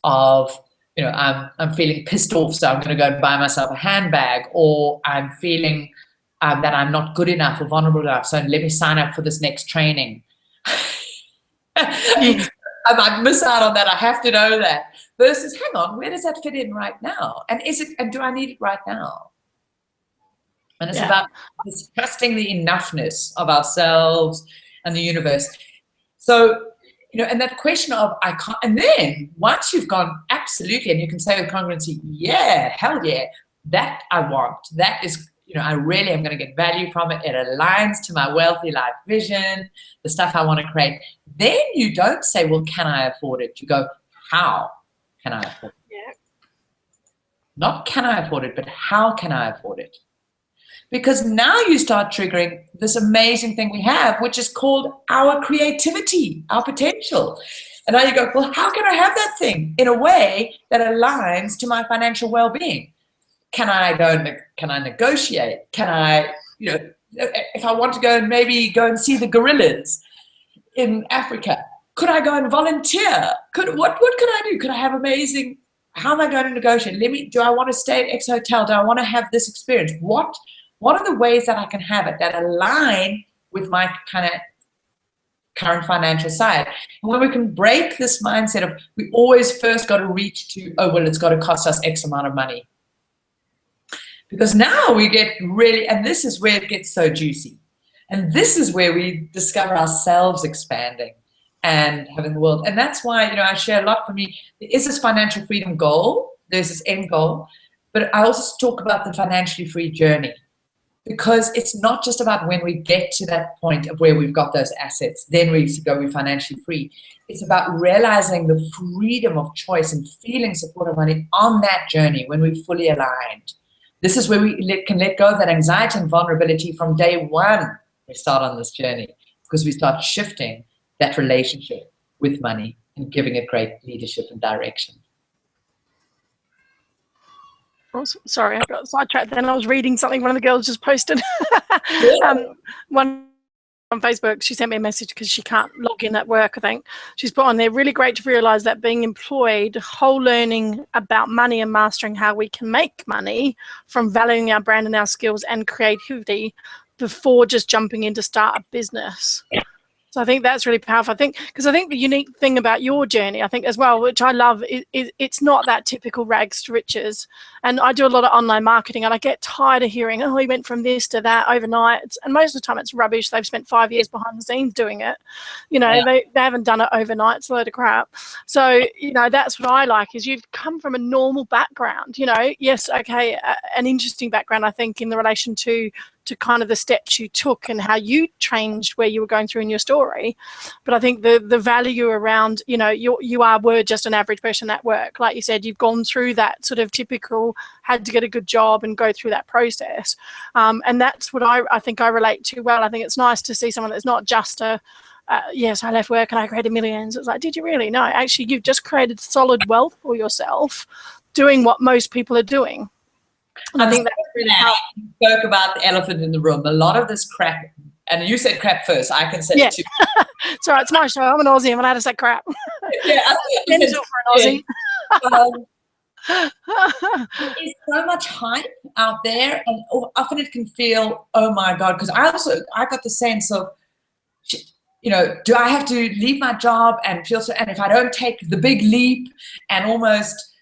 of, you know, I'm feeling pissed off, so I'm going to go and buy myself a handbag, or I'm feeling that I'm not good enough or vulnerable enough, so let me sign up for this next training. I might miss out on that. I have to know that. Versus, hang on, where does that fit in right now? And do I need it right now? And it's about trusting the enoughness of ourselves and the universe. So, you know, and that question of I can't, and then once you've gone absolutely, and you can say with congruency, yeah, hell yeah, that I want. That is, you know, I really am going to get value from it. It aligns to my wealthy life vision, the stuff I want to create. Then you don't say, well, can I afford it? You go, how can I afford it? Yeah. Not can I afford it, but how can I afford it? Because now you start triggering this amazing thing we have, which is called our creativity, our potential. And now you go, well, how can I have that thing in a way that aligns to my financial well-being? Can I negotiate? Can I, you know, if I want to go and maybe go and see the gorillas in Africa, could I go and volunteer? What could I do? Could I have amazing, how am I going to negotiate? Do I want to stay at X hotel? Do I want to have this experience? What are the ways that I can have it that align with my kind of current financial side? And when we can break this mindset of we always first got to reach to, oh, well, it's got to cost us X amount of money. Because now we get really, and this is where it gets so juicy. And this is where we discover ourselves expanding and having the world. And that's why, you know, I share a lot. For me, there is this financial freedom goal. There's this end goal. But I also talk about the financially free journey. Because it's not just about when we get to that point of where we've got those assets, then we're financially free. It's about realizing the freedom of choice and feeling supported money on that journey when we're fully aligned. This is where we can let go of that anxiety and vulnerability from day one we start on this journey, because we start shifting that relationship with money and giving it great leadership and direction. Oh, sorry, I got sidetracked. Then I was reading something one of the girls just posted. One on Facebook, she sent me a message because she can't log in at work, I think. She's put on there, really great to realise that being employed, whole learning about money and mastering how we can make money from valuing our brand and our skills and creativity before just jumping in to start a business. So I think that's really powerful. Because I think the unique thing about your journey, I think as well, which I love, is it's not that typical rags to riches. And I do a lot of online marketing, and I get tired of hearing, oh, he went from this to that overnight. And most of the time it's rubbish. They've spent 5 years behind the scenes doing it. You know, they haven't done it overnight. It's a load of crap. So, you know, that's what I like, is you've come from a normal background, you know. Yes, okay, an interesting background, I think, in the relation to to kind of the steps you took and how you changed where you were going through in your story. But I think the value around, you know, were just an average person at work. Like you said, you've gone through that sort of typical, had to get a good job and go through that process. And that's what I think I relate to well. I think it's nice to see someone that's not just yes, I left work and I created millions. It's like, did you really? No, actually, you've just created solid wealth for yourself doing what most people are doing. And I think that's really how you spoke about the elephant in the room. A lot of this crap, and you said crap first, I can say it too. It's all right, it's my show. I'm an Aussie. I'm allowed to say crap. Yeah, Mental for an Aussie. There's so much hype out there, and often it can feel, oh my God, because I got the sense of, you know, do I have to leave my job and feel so, and if I don't take the big leap and almost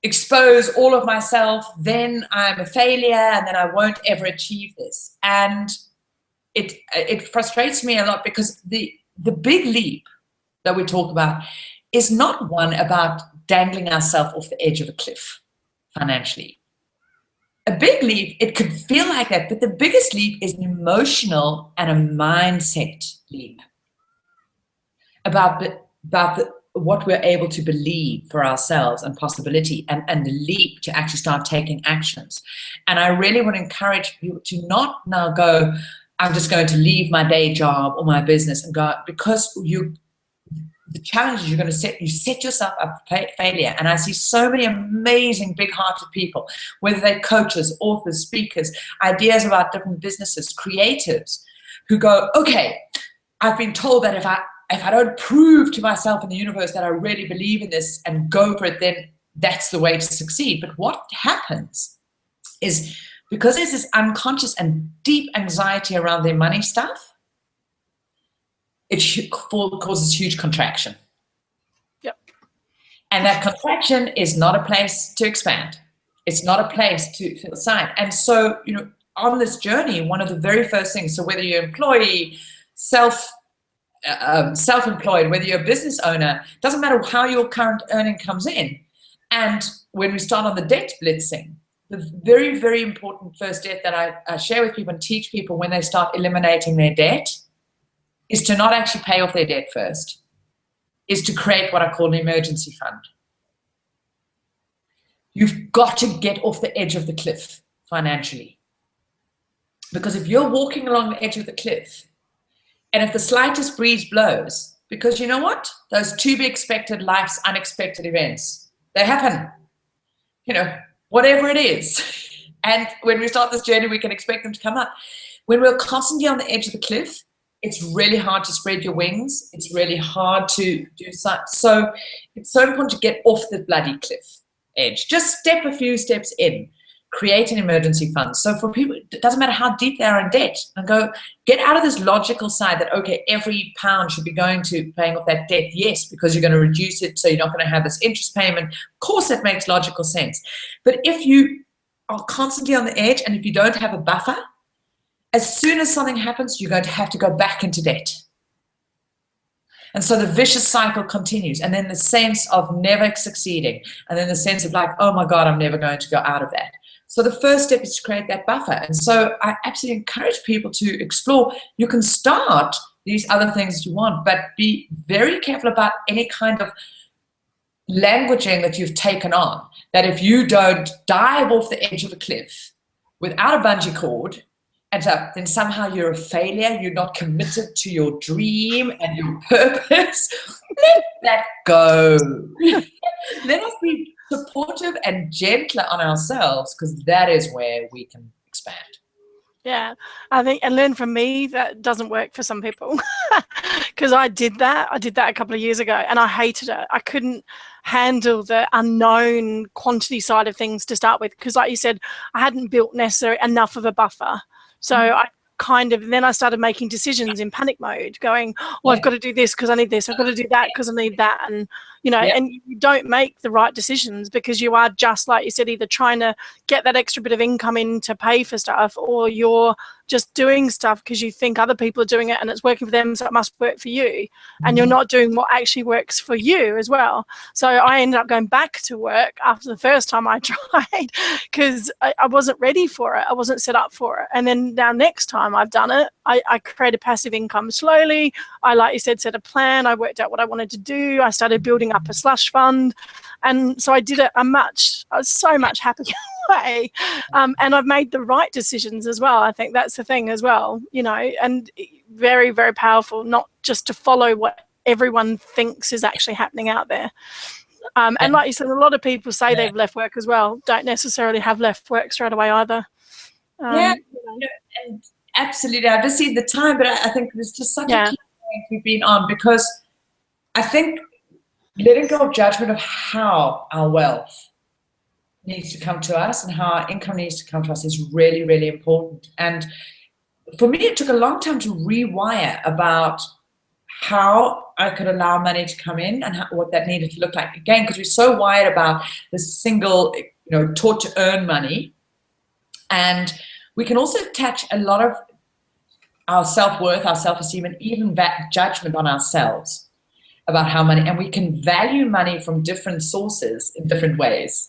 expose all of myself, then I'm a failure and then I won't ever achieve this. And it frustrates me a lot, because the big leap that we talk about is not one about dangling ourselves off the edge of a cliff financially. A big leap, it could feel like that, but the biggest leap is an emotional and a mindset leap about what we're able to believe for ourselves and possibility, and the leap to actually start taking actions. And I really want to encourage people to not now go, I'm just going to leave my day job or my business and go, because the challenge is you set yourself up for failure. And I see so many amazing big-hearted people, whether they're coaches, authors, speakers, ideas about different businesses, creatives, who go, okay, I've been told that if I don't prove to myself in the universe that I really believe in this and go for it, then that's the way to succeed. But what happens is, because there's this unconscious and deep anxiety around their money stuff, it causes huge contraction. Yep. And that contraction is not a place to expand. It's not a place to feel sight. And so, you know, on this journey, one of the very first things, so whether you're employee, self-employed, whether you're a business owner, doesn't matter how your current earning comes in. And when we start on the debt blitzing, the very, very important first step that I share with people and teach people when they start eliminating their debt is to not actually pay off their debt first, is to create what I call an emergency fund. You've got to get off the edge of the cliff financially. Because if you're walking along the edge of the cliff, and if the slightest breeze blows, because you know what? Those to be expected life's unexpected events, they happen, you know, whatever it is. And when we start this journey, we can expect them to come up. When we're constantly on the edge of the cliff, it's really hard to spread your wings. It's really hard to do something. So it's so important to get off the bloody cliff edge. Just step a few steps in. Create an emergency fund. So for people, it doesn't matter how deep they are in debt, and go get out of this logical side that, okay, every pound should be going to paying off that debt. Yes, because you're going to reduce it, so you're not going to have this interest payment. Of course, that makes logical sense. But if you are constantly on the edge, and if you don't have a buffer, as soon as something happens, you're going to have to go back into debt. And so the vicious cycle continues. And then the sense of never succeeding. And then the sense of like, oh my God, I'm never going to go out of that. So the first step is to create that buffer. And so I absolutely encourage people to explore. You can start these other things you want, but be very careful about any kind of languaging that you've taken on. That if you don't dive off the edge of a cliff without a bungee cord, and then somehow you're a failure, you're not committed to your dream and your purpose. Let that go. Let us be supportive and gentler on ourselves, because that is where we can expand. Yeah, I think, and learn from me, that doesn't work for some people. Because I did that a couple of years ago, and I hated it. I couldn't handle the unknown quantity side of things to start with, because like you said, I hadn't built necessarily enough of a buffer. So I then I started making decisions in panic mode, going, oh, I've got to do this because I need this. I've got to do that because I need that. And, Yeah. and you don't make the right decisions because you are, just like you said, either trying to get that extra bit of income in to pay for stuff, or you're just doing stuff because you think other people are doing it and it's working for them, so it must work for you. And you're not doing what actually works for you as well. So I ended up going back to work after the first time I tried because I wasn't ready for it. I wasn't set up for it. And then now next time I've done it, I created passive income slowly. I, like you said, set a plan. I worked out what I wanted to do. I started building up a slush fund. And so I did it I was so much happier way. And I've made the right decisions as well. I think that's the thing as well, and very, very powerful, not just to follow what everyone thinks is actually happening out there. And like you said, a lot of people say they've left work as well, don't necessarily have left work straight away either. And absolutely. I just see the time, but I think there's just such a key point we've been on, because I think letting go of judgment of how our wealth needs to come to us and how our income needs to come to us is really, really important. And for me, it took a long time to rewire about how I could allow money to come in and what that needed to look like. Again, because we're so wired about the single, taught to earn money. And we can also attach a lot of our self-worth, our self-esteem, and even that judgment on ourselves about how money, and we can value money from different sources in different ways.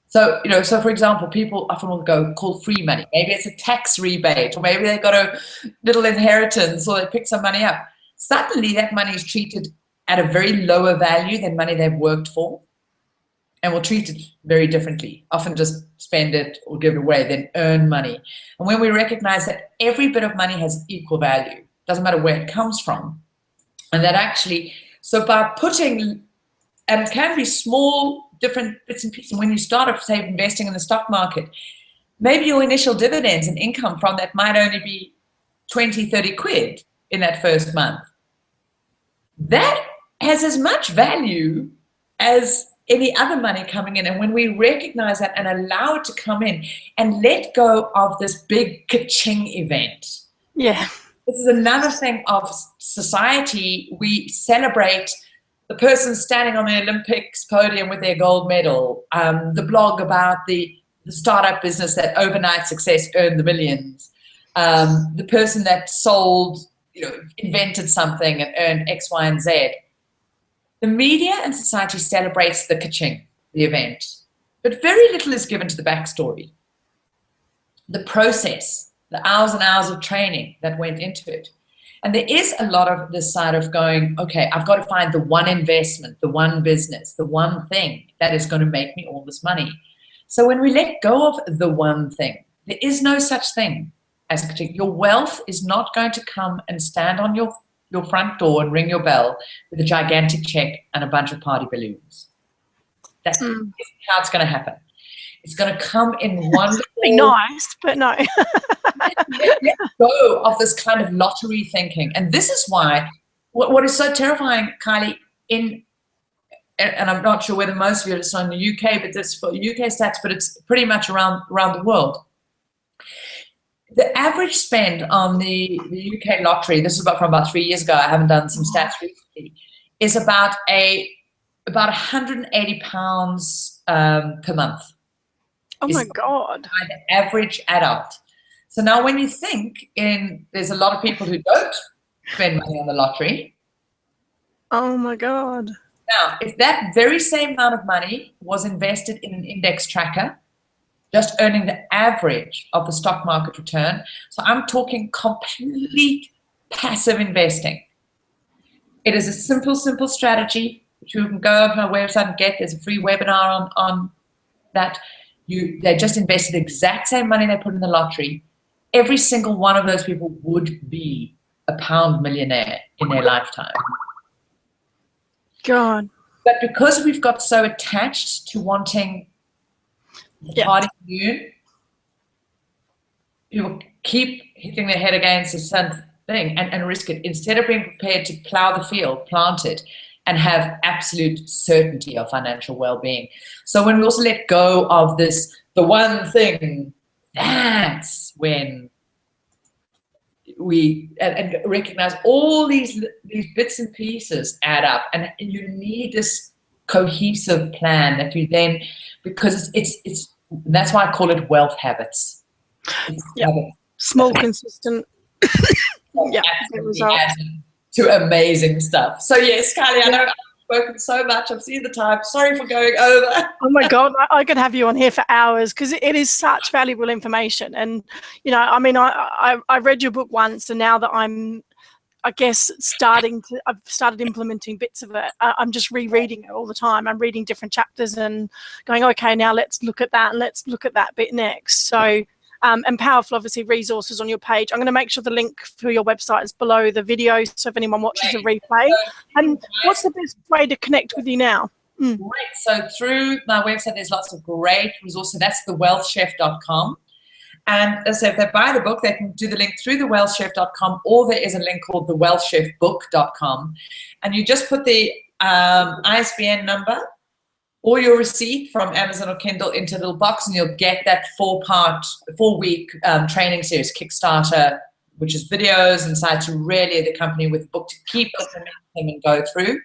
So, so for example, people often will call free money. Maybe it's a tax rebate, or maybe they got a little inheritance, or they pick some money up. Suddenly that money is treated at a very lower value than money they've worked for, and will treat it very differently. Often just spend it or give it away, then earn money. And when we recognize that every bit of money has equal value, doesn't matter where it comes from, and that actually, so by putting, and it can be small, different bits and pieces. And when you start, say, investing in the stock market, maybe your initial dividends and income from that might only be 20, 30 quid in that first month. That has as much value as any other money coming in. And when we recognize that and allow it to come in and let go of this big ka-ching event. Yeah. This is another thing of society. We celebrate the person standing on the Olympics podium with their gold medal, the blog about the startup business that overnight success earned the millions, the person that sold, invented something and earned X, Y, and Z. The media and society celebrates the ka-ching, the event, but very little is given to the backstory, the process, the hours and hours of training that went into it. And there is a lot of this side of going, okay, I've got to find the one investment, the one business, the one thing that is going to make me all this money. So when we let go of the one thing, there is no such thing as your wealth is not going to come and stand on your front door and ring your bell with a gigantic check and a bunch of party balloons. That's how it's going to happen. It's going to come in one. Be nice, but no. Let go of this kind of lottery thinking. And this is why what is so terrifying, Kylie, and I'm not sure whether most of you are in the UK, but this for UK stats, but it's pretty much around the world. The average spend on the UK lottery, this is from about 3 years ago, I haven't done some stats recently, is about £180 per month. Oh my God. By the average adult. So now when you think there's a lot of people who don't spend money on the lottery. Oh my God. Now, if that very same amount of money was invested in an index tracker, just earning the average of the stock market return, so I'm talking complete passive investing. It is a simple strategy, which you can go on my website and get. There's a free webinar on that. They just invested the exact same money they put in the lottery. Every single one of those people would be a pound millionaire in their lifetime. God. But because we've got so attached to wanting the party balloon, people keep hitting their head against the same thing and risk it instead of being prepared to plow the field, plant it, and have absolute certainty of financial well-being. So when we also let go of the one thing, that's when we recognize all these bits and pieces add up, and you need this cohesive plan that you then, because it's that's why I call it wealth habits. Yeah, small, consistent. Yeah, to amazing stuff. So yes, Kylie, I know I've spoken so much. I've seen the time. Sorry for going over. Oh my God, I could have you on here for hours because it is such valuable information. And you know, I mean, I read your book once, and now that I guess I've started implementing bits of it. I'm just rereading it all the time. I'm reading different chapters and going, okay, now let's look at that and let's look at that bit next. So. And powerful, obviously, resources on your page. I'm going to make sure the link for your website is below the video, so if anyone watches the replay. And what's the best way to connect with you now? Great. So through my website, there's lots of great resources. That's thewealthchef.com. And so if they buy the book, they can do the link through thewealthchef.com, or there is a link called thewealthchefbook.com. And you just put the ISBN number or your receipt from Amazon or Kindle into a little box, and you'll get that 4-week training series, Kickstarter, which is videos inside to really accompany with the book to keep the momentum and go through.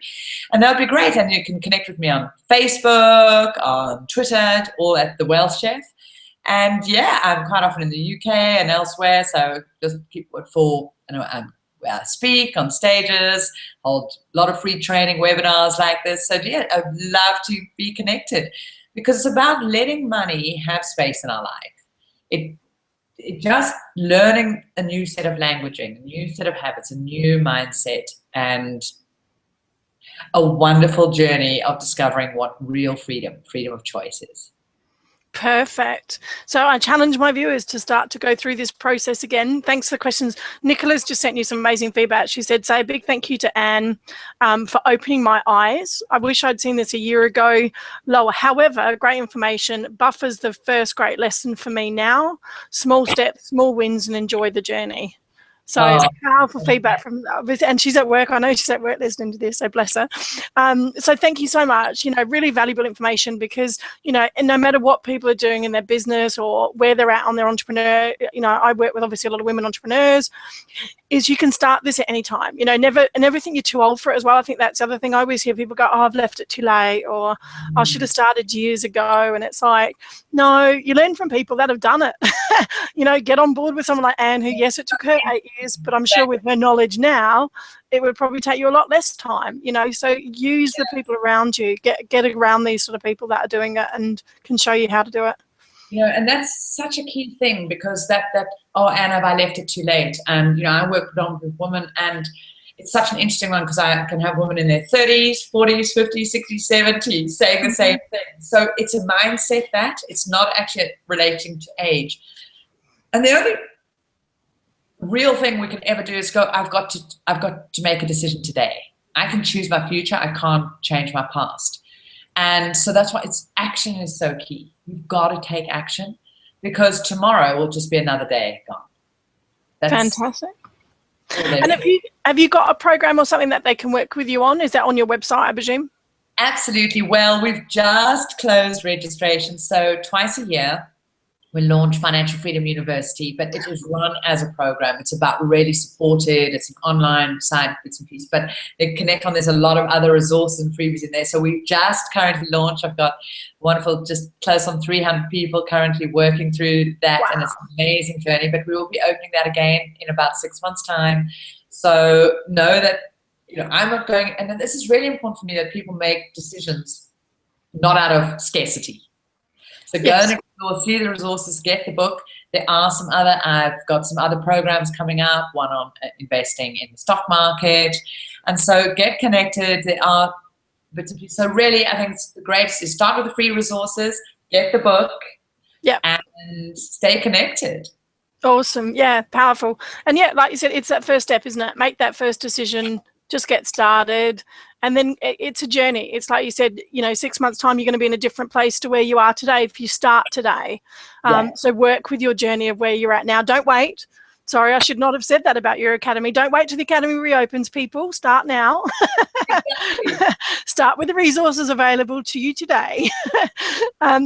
And that would be great. And you can connect with me on Facebook, on Twitter, all at The Wealth Chef. And yeah, I'm quite often in the UK and elsewhere, so just keep it full. I speak on stages, hold a lot of free training webinars like this. So yeah, I'd love to be connected, because it's about letting money have space in our life. It just learning a new set of languaging, a new set of habits, a new mindset, and a wonderful journey of discovering what real freedom of choice is. Perfect. So I challenge my viewers to start to go through this process again. Thanks for the questions. Nicola's just sent you some amazing feedback. She said, say a big thank you to Anne for opening my eyes. I wish I'd seen this a year ago. Lower. However, great information. Buffer's the first great lesson for me now. Small steps, small wins, and enjoy the journey. So it's powerful feedback from, and she's at work. I know she's at work listening to this, so bless her. So thank you so much. You know, really valuable information, because, you know, no matter what people are doing in their business or where they're at on their entrepreneur, you know, I work with obviously a lot of women entrepreneurs, is you can start this at any time. You know, never think you're too old for it as well. I think that's the other thing. I always hear people go, oh, I've left it too late, or I should have started years ago. And it's like, no, you learn from people that have done it. You know, get on board with someone like Anne, who, yes, it took her 8 years, but I'm sure with her knowledge now, it would probably take you a lot less time, you know. So use the people around you, get around these sort of people that are doing it and can show you how to do it. You know, and that's such a key thing, because that oh, Anne, have I left it too late? And, you know, I work predominantly with women, and it's such an interesting one, because I can have women in their 30s, 40s, 50s, 60s, 70s saying the same thing. So it's a mindset that it's not actually relating to age. And the only real thing we can ever do is go, I've got to make a decision today. I can choose my future. I can't change my past. And so that's why action is so key. You've got to take action, because tomorrow will just be another day gone. That's fantastic. And have you got a program or something that they can work with you on? Is that on your website, I presume? Absolutely. Well, we've just closed registration. So twice a year, we launch Financial Freedom University, but it is run as a program. It's about really supported. It's an online site, bits and pieces, but they connect on. There's a lot of other resources and freebies in there. So we've just currently launched. I've got wonderful, just close on 300 people currently working through that. Wow. And it's an amazing journey, but we will be opening that again in about 6 months' time. So know that, you know, I'm not going, and this is really important for me, that people make decisions not out of scarcity. So go and explore, see the resources, get the book. There are some other, I've got some other programs coming up, one on investing in the stock market. And so get connected. There are bits and pieces. So really, I think it's the greatest is start with the free resources, get the book, and stay connected. Awesome. Yeah, powerful. And yeah, like you said, it's that first step, isn't it? Make that first decision, just get started. And then it's a journey. It's like you said, you know, 6 months' time, you're going to be in a different place to where you are today if you start today. So work with your journey of where you're at now. Don't wait. Sorry, I should not have said that about your academy. Don't wait till the academy reopens, people. Start now. Start with the resources available to you today.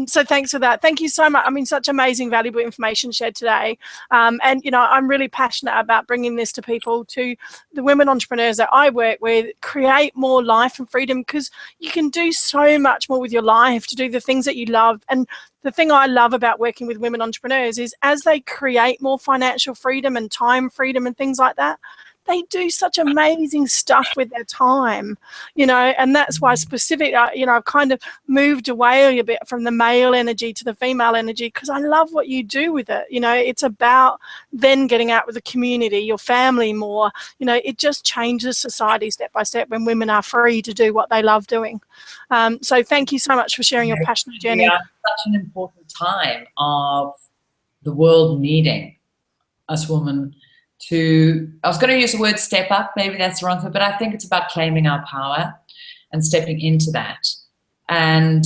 So thanks for that. Thank you so much. I mean, such amazing, valuable information shared today. And, you know, I'm really passionate about bringing this to people, to the women entrepreneurs that I work with. Create more life and freedom, because you can do so much more with your life, to do the things that you love. And the thing I love about working with women entrepreneurs is, as they create more financial freedom and time freedom and things like that, they do such amazing stuff with their time, you know. And that's why you know, I've kind of moved away a bit from the male energy to the female energy, because I love what you do with it. You know, it's about then getting out with the community, your family more. You know, it just changes society step by step when women are free to do what they love doing. So thank you so much for sharing your passionate journey. Yeah, such an important time of the world needing us women to, I was going to use the word step up, maybe that's the wrong word, but I think it's about claiming our power and stepping into that. And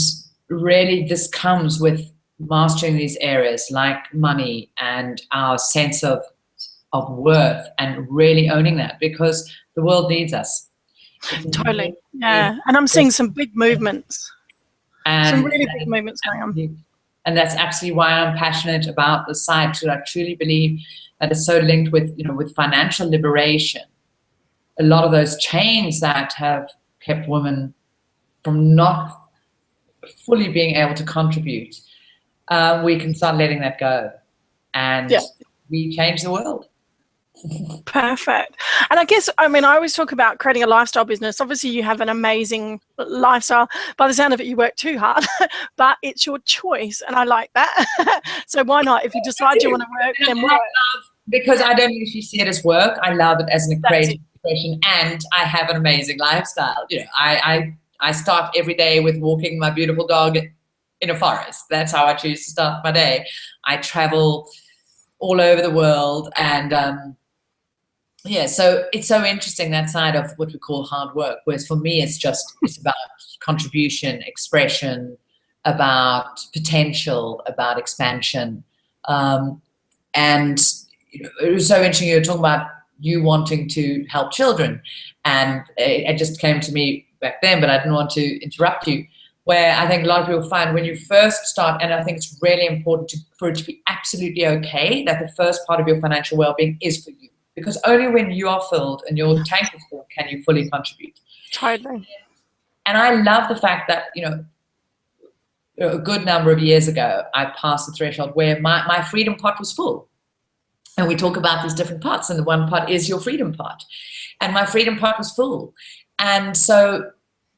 really this comes with mastering these areas like money and our sense of worth, and really owning that, because the world needs us. Totally. Yeah. And I'm seeing some big movements. Some really big movements going on. And that's absolutely why I'm passionate about the site, because I truly believe that is so linked with, you know, with financial liberation. A lot of those chains that have kept women from not fully being able to contribute, we can start letting that go, and we change the world. Perfect. And I guess, I mean, I always talk about creating a lifestyle business. Obviously, you have an amazing lifestyle. By the sound of it, you work too hard, but it's your choice, and I like that. So why not? If you decide you want to work, then work. Because I don't usually see it as work. I love it as an creative expression, and I have an amazing lifestyle. You know, I start every day with walking my beautiful dog in a forest. That's how I choose to start my day. I travel all over the world, and yeah, so it's so interesting, that side of what we call hard work, whereas for me it's about contribution, expression, about potential, about expansion. And you know, it was so interesting, you were talking about you wanting to help children, and it just came to me back then, but I didn't want to interrupt you, where I think a lot of people find when you first start, and I think it's really important for it to be absolutely okay that the first part of your financial well-being is for you. Because only when you are filled and your tank is full can you fully contribute. Totally. And I love the fact that, you know, a good number of years ago, I passed the threshold where my freedom pot was full. And we talk about these different pots, and the one pot is your freedom pot. And my freedom pot was full. And so,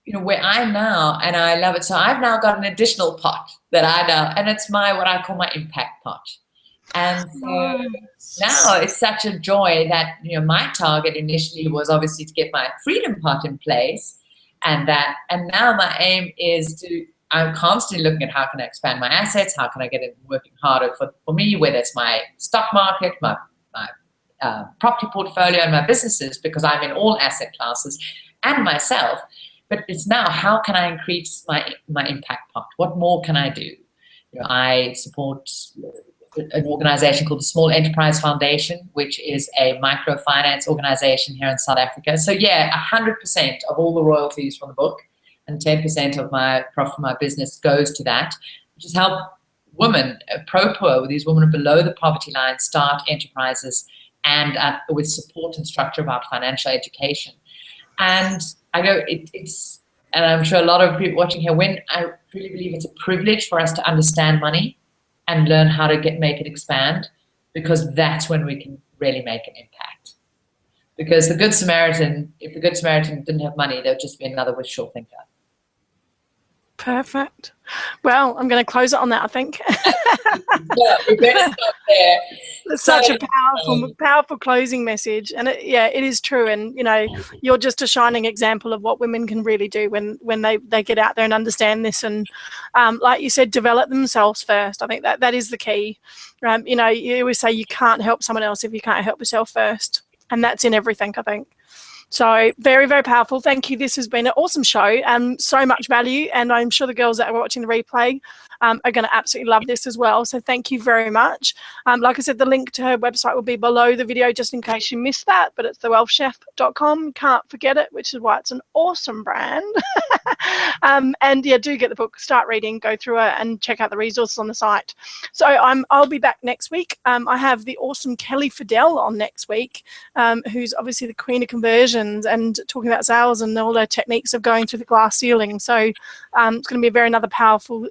you know, where I'm now, and I love it, so I've now got an additional pot that I know, and it's what I call my impact pot. And so now it's such a joy that, you know, my target initially was obviously to get my freedom pot in place, and now my aim is I'm constantly looking at how can I expand my assets, how can I get it working harder for me, whether it's my stock market, my property portfolio, and my businesses, because I'm in all asset classes, and myself. But it's now, how can I increase my impact pot? What more can I do? You know, I support an organization called the Small Enterprise Foundation, which is a microfinance organization here in South Africa. So yeah, 100% of all the royalties from the book and 10% of my profit from my business goes to that, which is help women, pro-poor, these women below the poverty line, start enterprises, and with support and structure about financial education. And I go, it's, and I'm sure a lot of people watching here, when I really believe it's a privilege for us to understand money and learn how to make it expand, because that's when we can really make an impact. Because the Good Samaritan, if the Good Samaritan didn't have money, there would just be another wishful thinker. Perfect. Well, I'm going to close it on that, I think. Yeah, we better stop there. It's such a powerful closing message, and it is true. And you know, you're just a shining example of what women can really do when they get out there and understand this, and like you said, develop themselves first. I think that is the key. You know, you always say you can't help someone else if you can't help yourself first, and that's in everything, I think. So very, very powerful. Thank you. This has been an awesome show and so much value. And I'm sure the girls that are watching the replay are going to absolutely love this as well. So thank you very much. Like I said, the link to her website will be below the video just in case you missed that, but it's thewealthchef.com. Can't forget it, which is why it's an awesome brand. And yeah, do get the book, start reading, go through it and check out the resources on the site. So I'll be back next week. I have the awesome Kelly Fidel on next week, who's obviously the queen of conversions and talking about sales and all the techniques of going through the glass ceiling. So it's going to be another powerful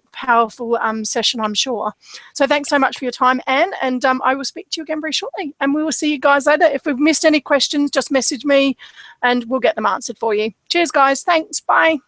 session, I'm sure. So thanks so much for your time, Anne, and I will speak to you again very shortly, and we will see you guys later. If we've missed any questions, just message me and we'll get them answered for you. Cheers, guys. Thanks. Bye.